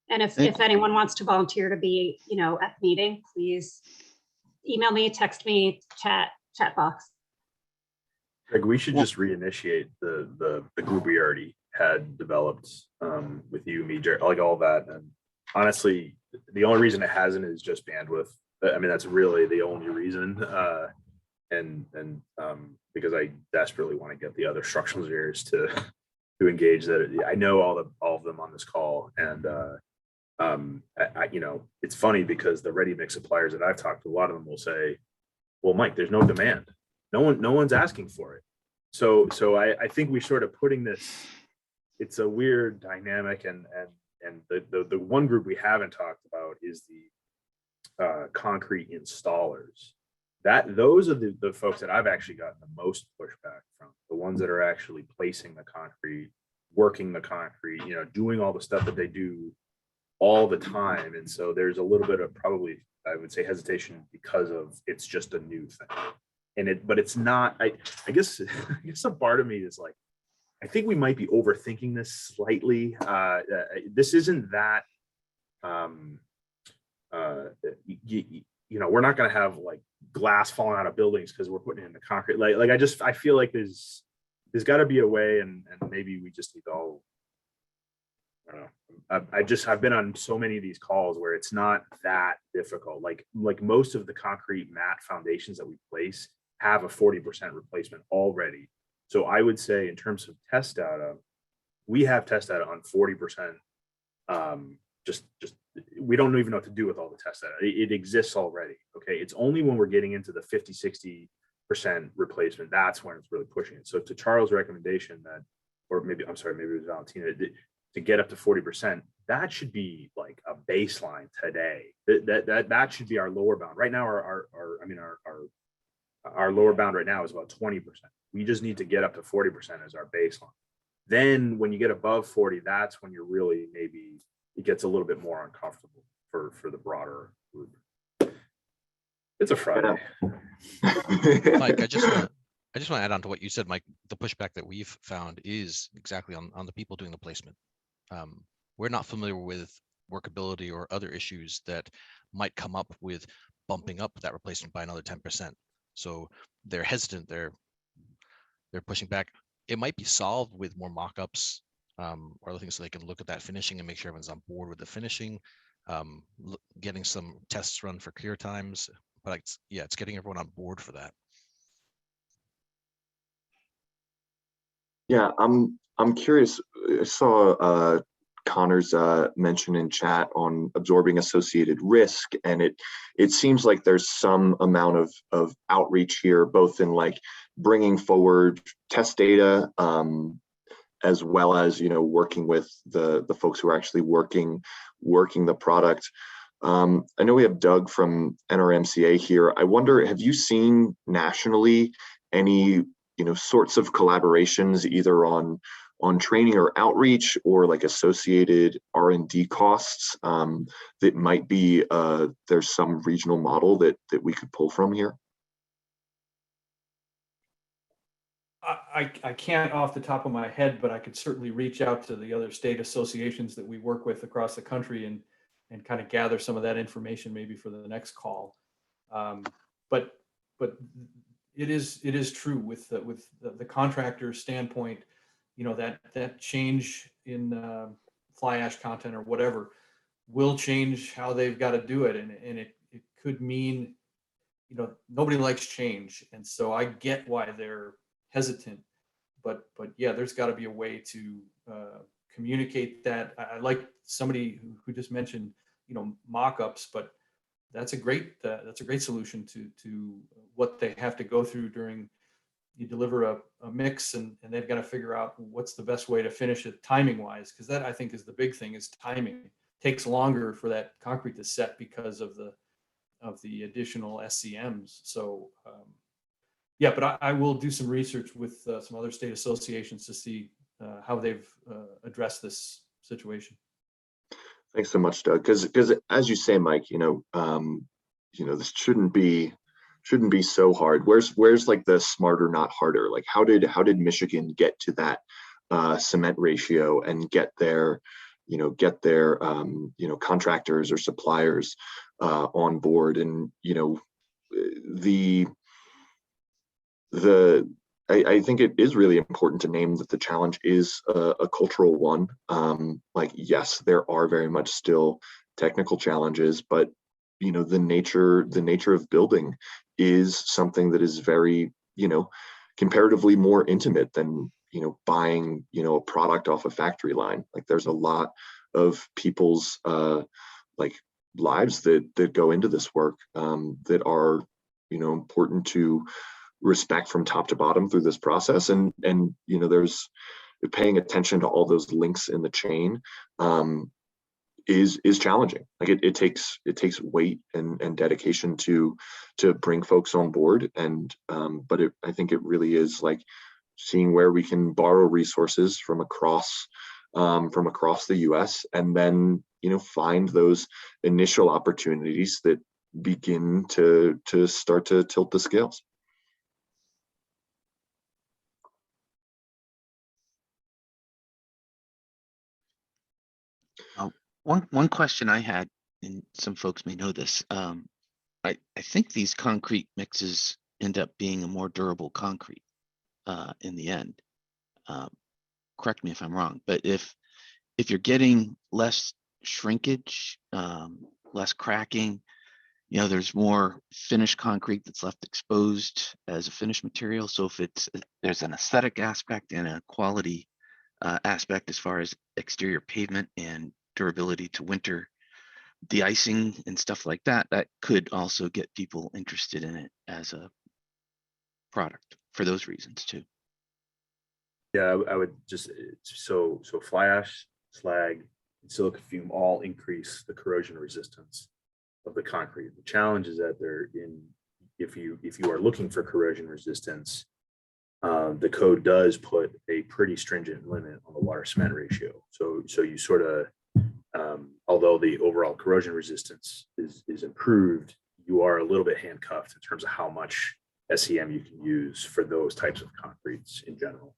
S1: And if anyone wants to volunteer to be, at the meeting, please email me, text me, chat box.
S11: Greg, we should just reinitiate the group we already had developed with you, me, Jared, like all that. And honestly, the only reason it hasn't is just bandwidth. I mean, that's really the only reason. Because I desperately want to get the other structural engineers to engage. That I know all of them on this call, and it's funny because the ready mix suppliers that I've talked to, a lot of them will say, "Well, Mike, there's no demand. No one's asking for it." So I think we're sort of putting this. It's a weird dynamic, and the one group we haven't talked about is the concrete installers. Those are the folks that I've actually gotten the most pushback from, the ones that are actually placing the concrete, working the concrete, doing all the stuff that they do all the time. And so there's a little bit of probably, I would say, hesitation because of it's just a new thing. But it's not, I guess a part of me is like, I think we might be overthinking this slightly. This isn't that, we're not going to have like glass falling out of buildings because we're putting it in the concrete. I feel like there's got to be a way, and maybe we just need to all, I don't know. I've been on so many of these calls where it's not that difficult. Like most of the concrete mat foundations that we place have a 40% replacement already. So I would say in terms of test data, we have test data on 40%. Just we don't even know what to do with all the test data. It exists already. Okay. It's only when we're getting into the 50-60% replacement, that's when it's really pushing it. So to Charles' recommendation that, or maybe, I'm sorry, maybe it was Valentina, to get up to 40%, that should be like a baseline today. That should be our lower bound. Right now, our lower bound right now is about 20%. We just need to get up to 40% as our baseline. Then when you get above 40, that's when you're really, maybe it gets a little bit more uncomfortable for the broader group. It's a Friday.
S12: Mike, I just want to add on to what you said, Mike. The pushback that we've found is exactly on the people doing the placement. We're not familiar with workability or other issues that might come up with bumping up that replacement by another 10%. So they're hesitant. They're pushing back. It might be solved with more mock-ups or other things, so they can look at that finishing and make sure everyone's on board with the finishing, getting some tests run for clear times. But it's getting everyone on board for that.
S4: Yeah, I'm curious. I saw Connor's mention in chat on absorbing associated risk, and it seems like there's some amount of outreach here, both in like bringing forward test data, as well as working with the folks who are actually working the product. I know we have Doug from NRMCA here. I wonder, have you seen nationally any sorts of collaborations either on training or outreach, or like associated R&D costs that might be there's some regional model that we could pull from here?
S9: I can't off the top of my head, but I could certainly reach out to the other state associations that we work with across the country and and kind of gather some of that information maybe for the next call. But it is true with the contractor standpoint, you know, that change in fly ash content or whatever will change how they've got to do it, and it could mean, you know, nobody likes change, and so I get why they're hesitant, but yeah, there's got to be a way to communicate that. I like somebody who just mentioned, you know, mock-ups, but that's a great solution to what they have to go through during. You deliver a mix, and they've got to figure out what's the best way to finish it timing wise, because that, I think, is the big thing, is timing. It takes longer for that concrete to set because of the additional SCMs. So yeah, but I will do some research with some other state associations to see how they've addressed this situation.
S4: Thanks so much, Doug. Because as you say, Mike, this shouldn't be so hard. Where's like the smarter, not harder? Like how did Michigan get to that cement ratio and get their contractors or suppliers on board? And I think it is really important to name that the challenge is a cultural one. Like, yes, there are very much still technical challenges, but the nature of building is something that is very, comparatively more intimate than, buying, a product off a factory line. Like there's a lot of people's lives that go into this work that are, important to respect from top to bottom through this process. And there's paying attention to all those links in the chain is challenging. Like it takes weight and dedication to bring folks on board. And but I think it really is like seeing where we can borrow resources from across the US, and then find those initial opportunities that begin to start to tilt the scales.
S6: One question I had, and some folks may know this, I think these concrete mixes end up being a more durable concrete in the end. Correct me if I'm wrong, but if you're getting less shrinkage, less cracking, there's more finished concrete that's left exposed as a finished material. So if there's an aesthetic aspect and a quality aspect as far as exterior pavement and durability to winter de-icing and stuff like that, that could also get people interested in it as a product for those reasons too.
S11: Yeah, I would just, so fly ash, slag, and silica fume all increase the corrosion resistance of the concrete. The challenge is that if you are looking for corrosion resistance, the code does put a pretty stringent limit on the water cement ratio. So you sort of, although the overall corrosion resistance is improved, you are a little bit handcuffed in terms of how much SEM you can use for those types of concretes in general.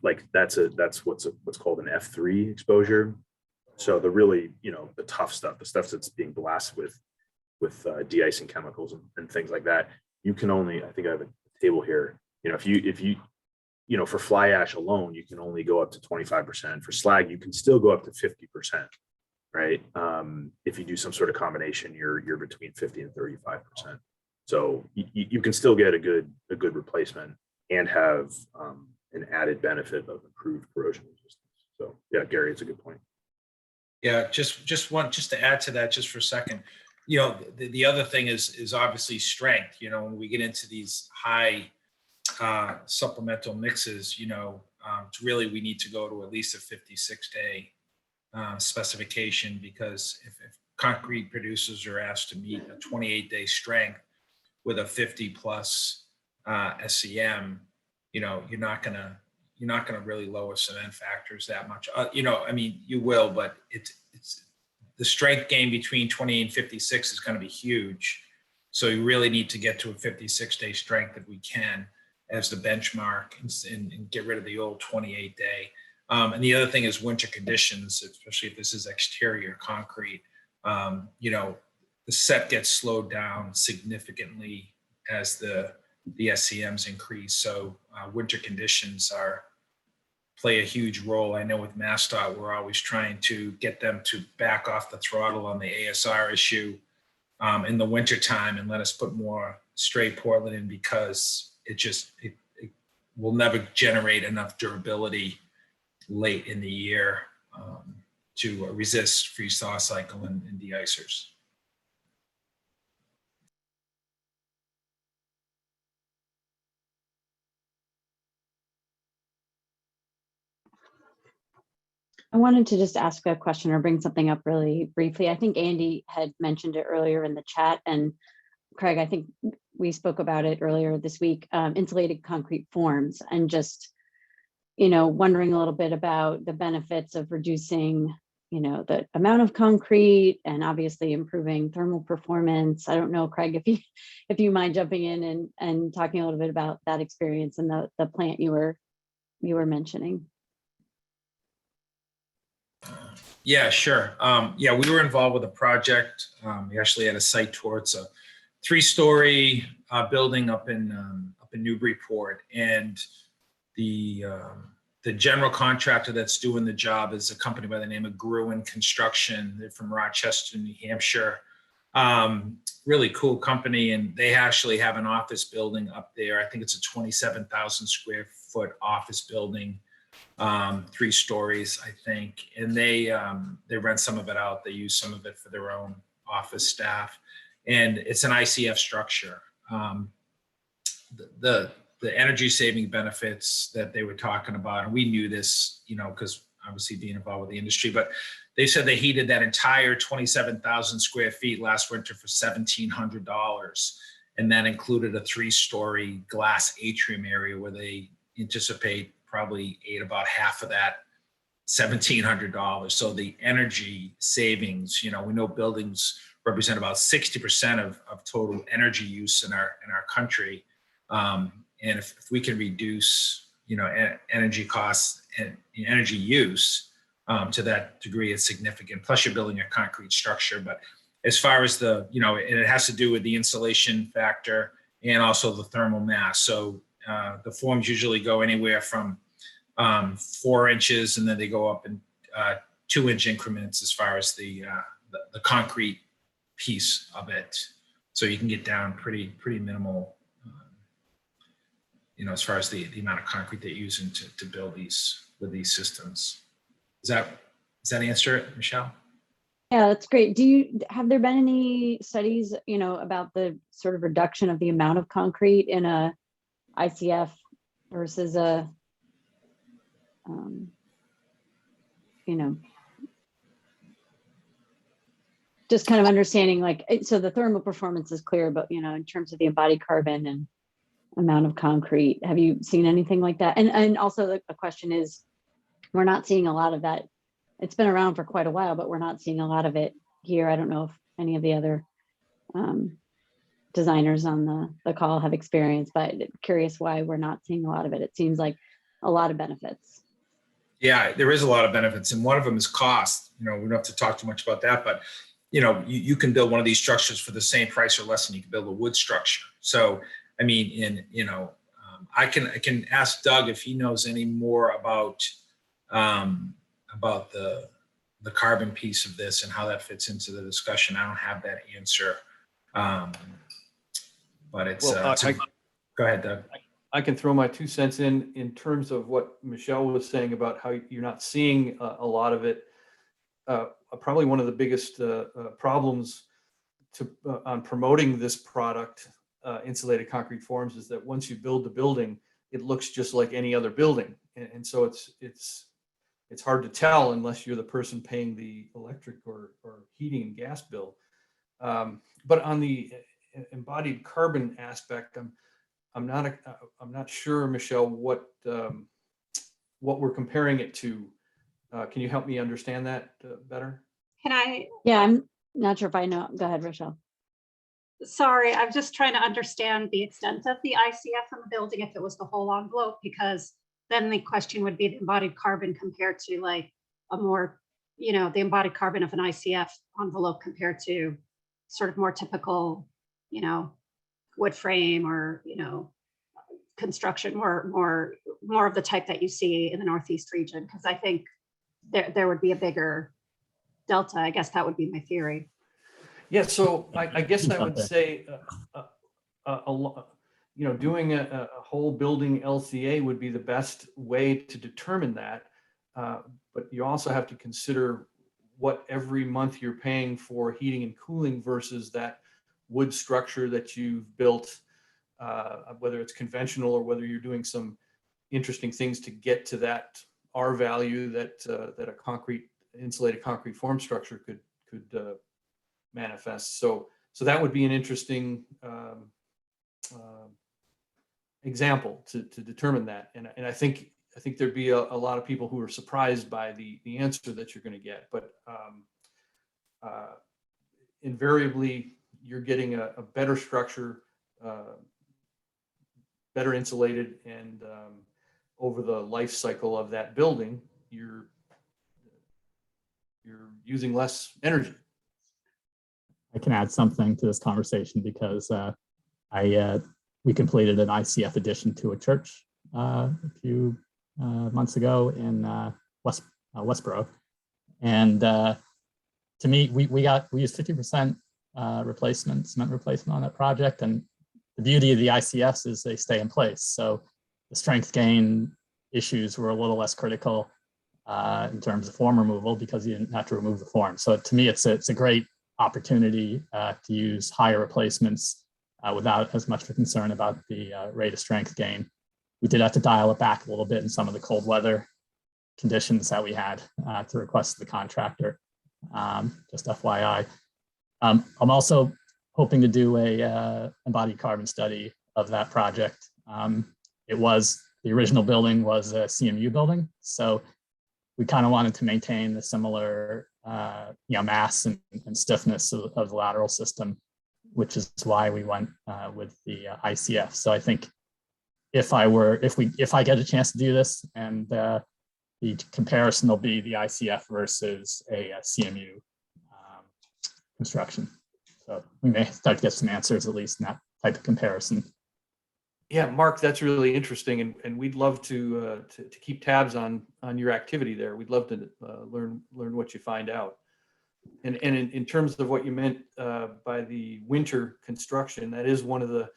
S11: Like that's what's called an F3 exposure. So the really, the tough stuff, the stuff that's being blasted with de-icing chemicals and things like that, you can only, I think I have a table here, if you for fly ash alone, you can only go up to 25%. For slag, you can still go up to 50%, right? If you do some sort of combination, you're between 50 and 35%. So you can still get a good replacement and have an added benefit of improved corrosion resistance. So yeah, Gary, it's a good point.
S2: Yeah, just to add to that just for a second, the other thing is obviously strength. When we get into these high supplemental mixes, really we need to go to at least a 56-day specification, because if concrete producers are asked to meet a 28-day strength with a 50 plus SCM, you're not gonna really lower cement factors that much. You will, but it's the strength gain between 20 and 56 is going to be huge. So you really need to get to a 56-day strength if we can as the benchmark, and get rid of the old 28-day. And the other thing is winter conditions, especially if this is exterior concrete. you know, the set gets slowed down significantly as the SCMs increase. So winter conditions play a huge role. I know with MassDOT, we're always trying to get them to back off the throttle on the ASR issue in the winter time and let us put more straight Portland in, because it will never generate enough durability late in the year to resist freeze thaw cycle and de-icers.
S13: I wanted to just ask a question or bring something up really briefly. I think Andy had mentioned it earlier in the chat, and Craig, I think we spoke about it earlier this week, insulated concrete forms, and just, you know, wondering a little bit about the benefits of reducing, you know, the amount of concrete and obviously improving thermal performance. I don't know, Craig, if you mind jumping in and talking a little bit about that experience and the plant you were mentioning.
S2: Yeah, sure. Yeah, we were involved with a project. We actually had a site tour. It's a 3-story building up in Newburyport, and the general contractor that's doing the job is a company by the name of Gruen Construction. They're from Rochester, New Hampshire. Really cool company, and they actually have an office building up there. I think it's a 27,000 square foot office building. 3 stories, I think, and they rent some of it out. They use some of it for their own office staff, and it's an ICF structure. The energy saving benefits that they were talking about, and we knew this, you know, because obviously being involved with the industry, but they said they heated that entire 27,000 square feet last winter for $1,700, and that included a 3-story glass atrium area where they anticipate probably ate about half of that $1,700. So the energy savings, you know, we know buildings represent about 60% of total energy use in our country. And if we can reduce, you know, energy costs and energy use to that degree, it's significant. Plus you're building a concrete structure. But as far as the, you know, and it has to do with the insulation factor and also the thermal mass. So the forms usually go anywhere from 4 inches, and then they go up in 2-inch increments as far as the concrete piece of it. So you can get down pretty minimal, you know, as far as the amount of concrete they're using to build these systems. Does that answer it, Michelle?
S13: Yeah, that's great. Have there been any studies, you know, about the sort of reduction of the amount of concrete in a ICF versus a, you know, just kind of understanding, like, so the thermal performance is clear, but, you know, in terms of the embodied carbon and amount of concrete, have you seen anything like that? And also the question is, we're not seeing a lot of that. It's been around for quite a while, but we're not seeing a lot of it here. I don't know if any of the other designers on the call have experience, but curious why we're not seeing a lot of it. It seems like a lot of benefits.
S2: Yeah, there is a lot of benefits, and one of them is cost. You know, we don't have to talk too much about that, but you know, you can build one of these structures for the same price or less than you can build a wood structure. So, I mean, I can ask Doug if he knows any more about the carbon piece of this and how that fits into the discussion. I don't have that answer, but it's.
S9: Well,
S2: go ahead, Doug.
S9: I can throw my 2 cents in terms of what Michelle was saying about how you're not seeing a lot of it. Probably one of the biggest problems on promoting this product, insulated concrete forms, is that once you build the building, it looks just like any other building, and so it's hard to tell unless you're the person paying the electric or heating and gas bill. But on the embodied carbon aspect, I'm not sure, Michelle, what we're comparing it to. Can you help me understand that better?
S1: Can I?
S13: Yeah, I'm not sure if I know. Go ahead, Rochelle.
S1: Sorry, I'm just trying to understand the extent of the ICF in the building if it was the whole envelope, because then the question would be the embodied carbon compared to like a more you know, the embodied carbon of an ICF envelope compared to sort of more typical, you know, wood frame or, you know, construction, more of the type that you see in the Northeast region, because I think there would be a bigger delta. I guess that would be my theory.
S9: Yeah, so I guess I would say, you know, doing a whole building LCA would be the best way to determine that. But you also have to consider what every month you're paying for heating and cooling versus that wood structure that you've built, whether it's conventional or whether you're doing some interesting things to get to that R value that that a concrete insulated concrete form structure could manifest. So that would be an interesting example to determine that. And I think there'd be a lot of people who are surprised by the answer that you're going to get. But invariably, you're getting a better structure, better insulated, and over the life cycle of that building, you're using less energy.
S14: I can add something to this conversation because we completed an ICF addition to a church a few months ago in Westboro, and to me, we used 50% cement replacement on that project, and the beauty of the ICFs is they stay in place. So the strength gain issues were a little less critical in terms of form removal because you didn't have to remove the form. So to me, it's a great opportunity to use higher replacements without as much of a concern about the rate of strength gain. We did have to dial it back a little bit in some of the cold weather conditions that we had to request the contractor, just FYI. I'm also hoping to do a embodied carbon study of that project. The original building was a CMU building, so we kind of wanted to maintain the similar mass and stiffness of the lateral system, which is why we went with the ICF. So I think if I get a chance to do this, and the comparison will be the ICF versus a CMU construction. So we may start to get some answers, at least in that type of comparison.
S9: Yeah, Mark, that's really interesting, and we'd love to keep tabs on your activity there. We'd love to learn what you find out. And in terms of what you meant by the winter construction, that is one of the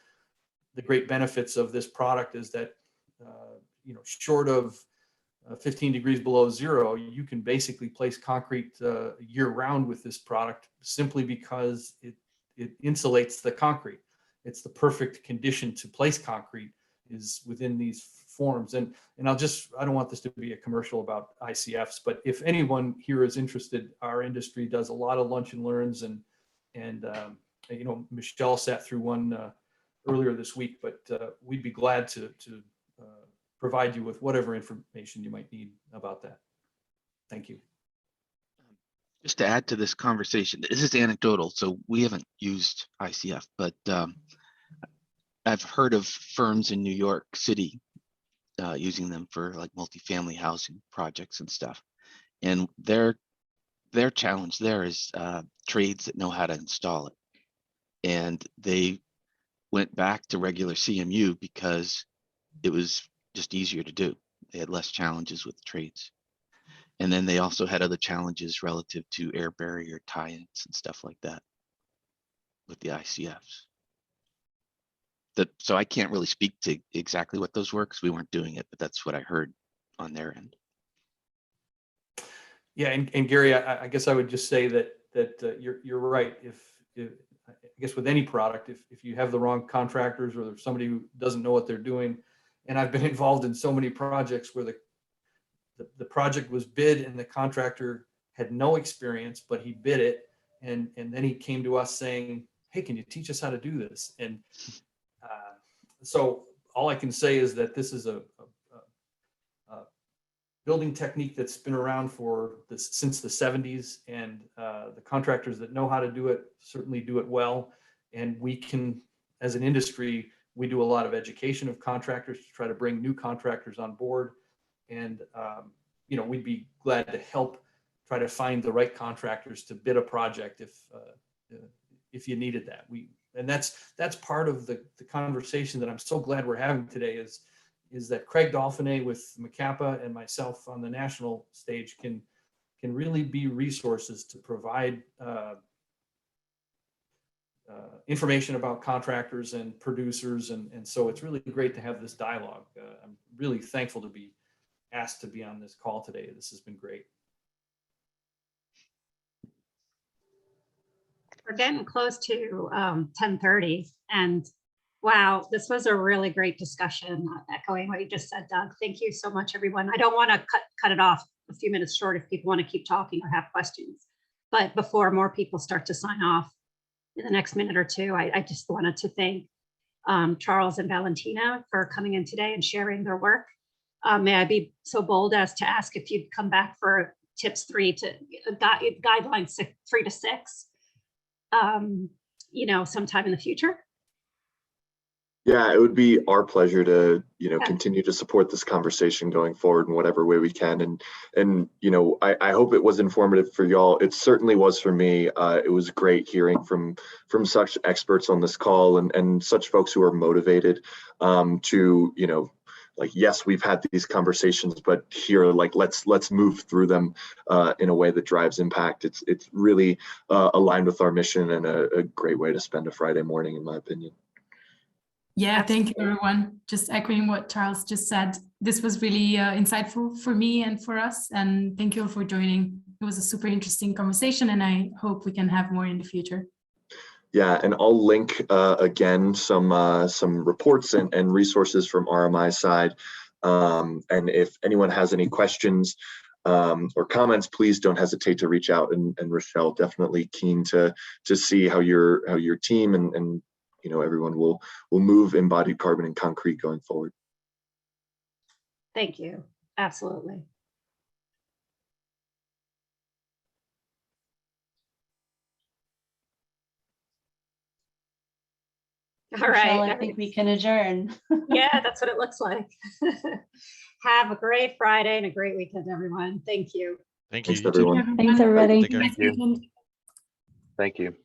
S9: great benefits of this product, is that short of 15 degrees below zero, you can basically place concrete year round with this product, simply because it insulates the concrete. It's the perfect condition to place concrete, is within these forms. And I don't want this to be a commercial about ICFs, but if anyone here is interested, our industry does a lot of lunch and learns, and Michelle sat through one earlier this week, but we'd be glad to provide you with whatever information you might need about that. Thank you.
S6: Just to add to this conversation, this is anecdotal, so we haven't used ICF, but I've heard of firms in New York City using them for like multifamily housing projects and stuff. And their challenge there is trades that know how to install it. And they went back to regular CMU because it was just easier to do. They had less challenges with trades. And then they also had other challenges relative to air barrier tie-ins and stuff like that with the ICFs. So I can't really speak to exactly what those were because we weren't doing it, but that's what I heard on their end.
S9: Yeah, and Gary, I guess I would just say that you're right. If I guess with any product, if you have the wrong contractors or there's somebody who doesn't know what they're doing, and I've been involved in so many projects where the project was bid and the contractor had no experience, but he bid it, and then he came to us saying, "Hey, can you teach us how to do this?" And so all I can say is that this is a building technique that's been around since the 70s, and the contractors that know how to do it certainly do it well. And we can, as an industry, we do a lot of education of contractors to try to bring new contractors on board. And we'd be glad to help try to find the right contractors to bid a project if you needed that. And that's part of the conversation that I'm so glad we're having today is that Craig Dauphiné with McCapa and myself on the national stage can really be resources to provide information about contractors and producers. And so it's really great to have this dialogue. I'm really thankful to be asked to be on this call today. This has been great.
S1: We're getting close to 10:30, and wow, this was a really great discussion. Echoing what you just said, Doug. Thank you so much, everyone. I don't want to cut it off a few minutes short if people want to keep talking or have questions. But before more people start to sign off in the next minute or two, I just wanted to thank Charles and Valentina for coming in today and sharing their work. May I be so bold as to ask if you'd come back for tips guidelines 3 to 6, sometime in the future?
S4: Yeah, it would be our pleasure to, continue to support this conversation going forward in whatever way we can. And I hope it was informative for y'all. It certainly was for me. It was great hearing from such experts on this call and such folks who are motivated to, yes, we've had these conversations, but here, let's move through them in a way that drives impact. It's really aligned with our mission and a great way to spend a Friday morning, in my opinion.
S3: Yeah, thank you, everyone. Just echoing what Charles just said. This was really insightful for me and for us. And thank you all for joining. It was a super interesting conversation, and I hope we can have more in the future.
S4: Yeah, and I'll link again some reports and resources from RMI's side. And if anyone has any questions or comments, please don't hesitate to reach out. And Rochelle, definitely keen to see how your team and everyone will move embodied carbon and concrete going forward.
S1: Thank you. Absolutely. All right.
S15: Michelle, I think we can adjourn.
S1: Yeah, that's what it looks like. Have a great Friday and a great weekend, everyone. Thank you.
S12: Thank you.
S4: Thanks, everyone.
S3: Thanks,
S15: everybody.
S12: Take care.
S7: Thank you.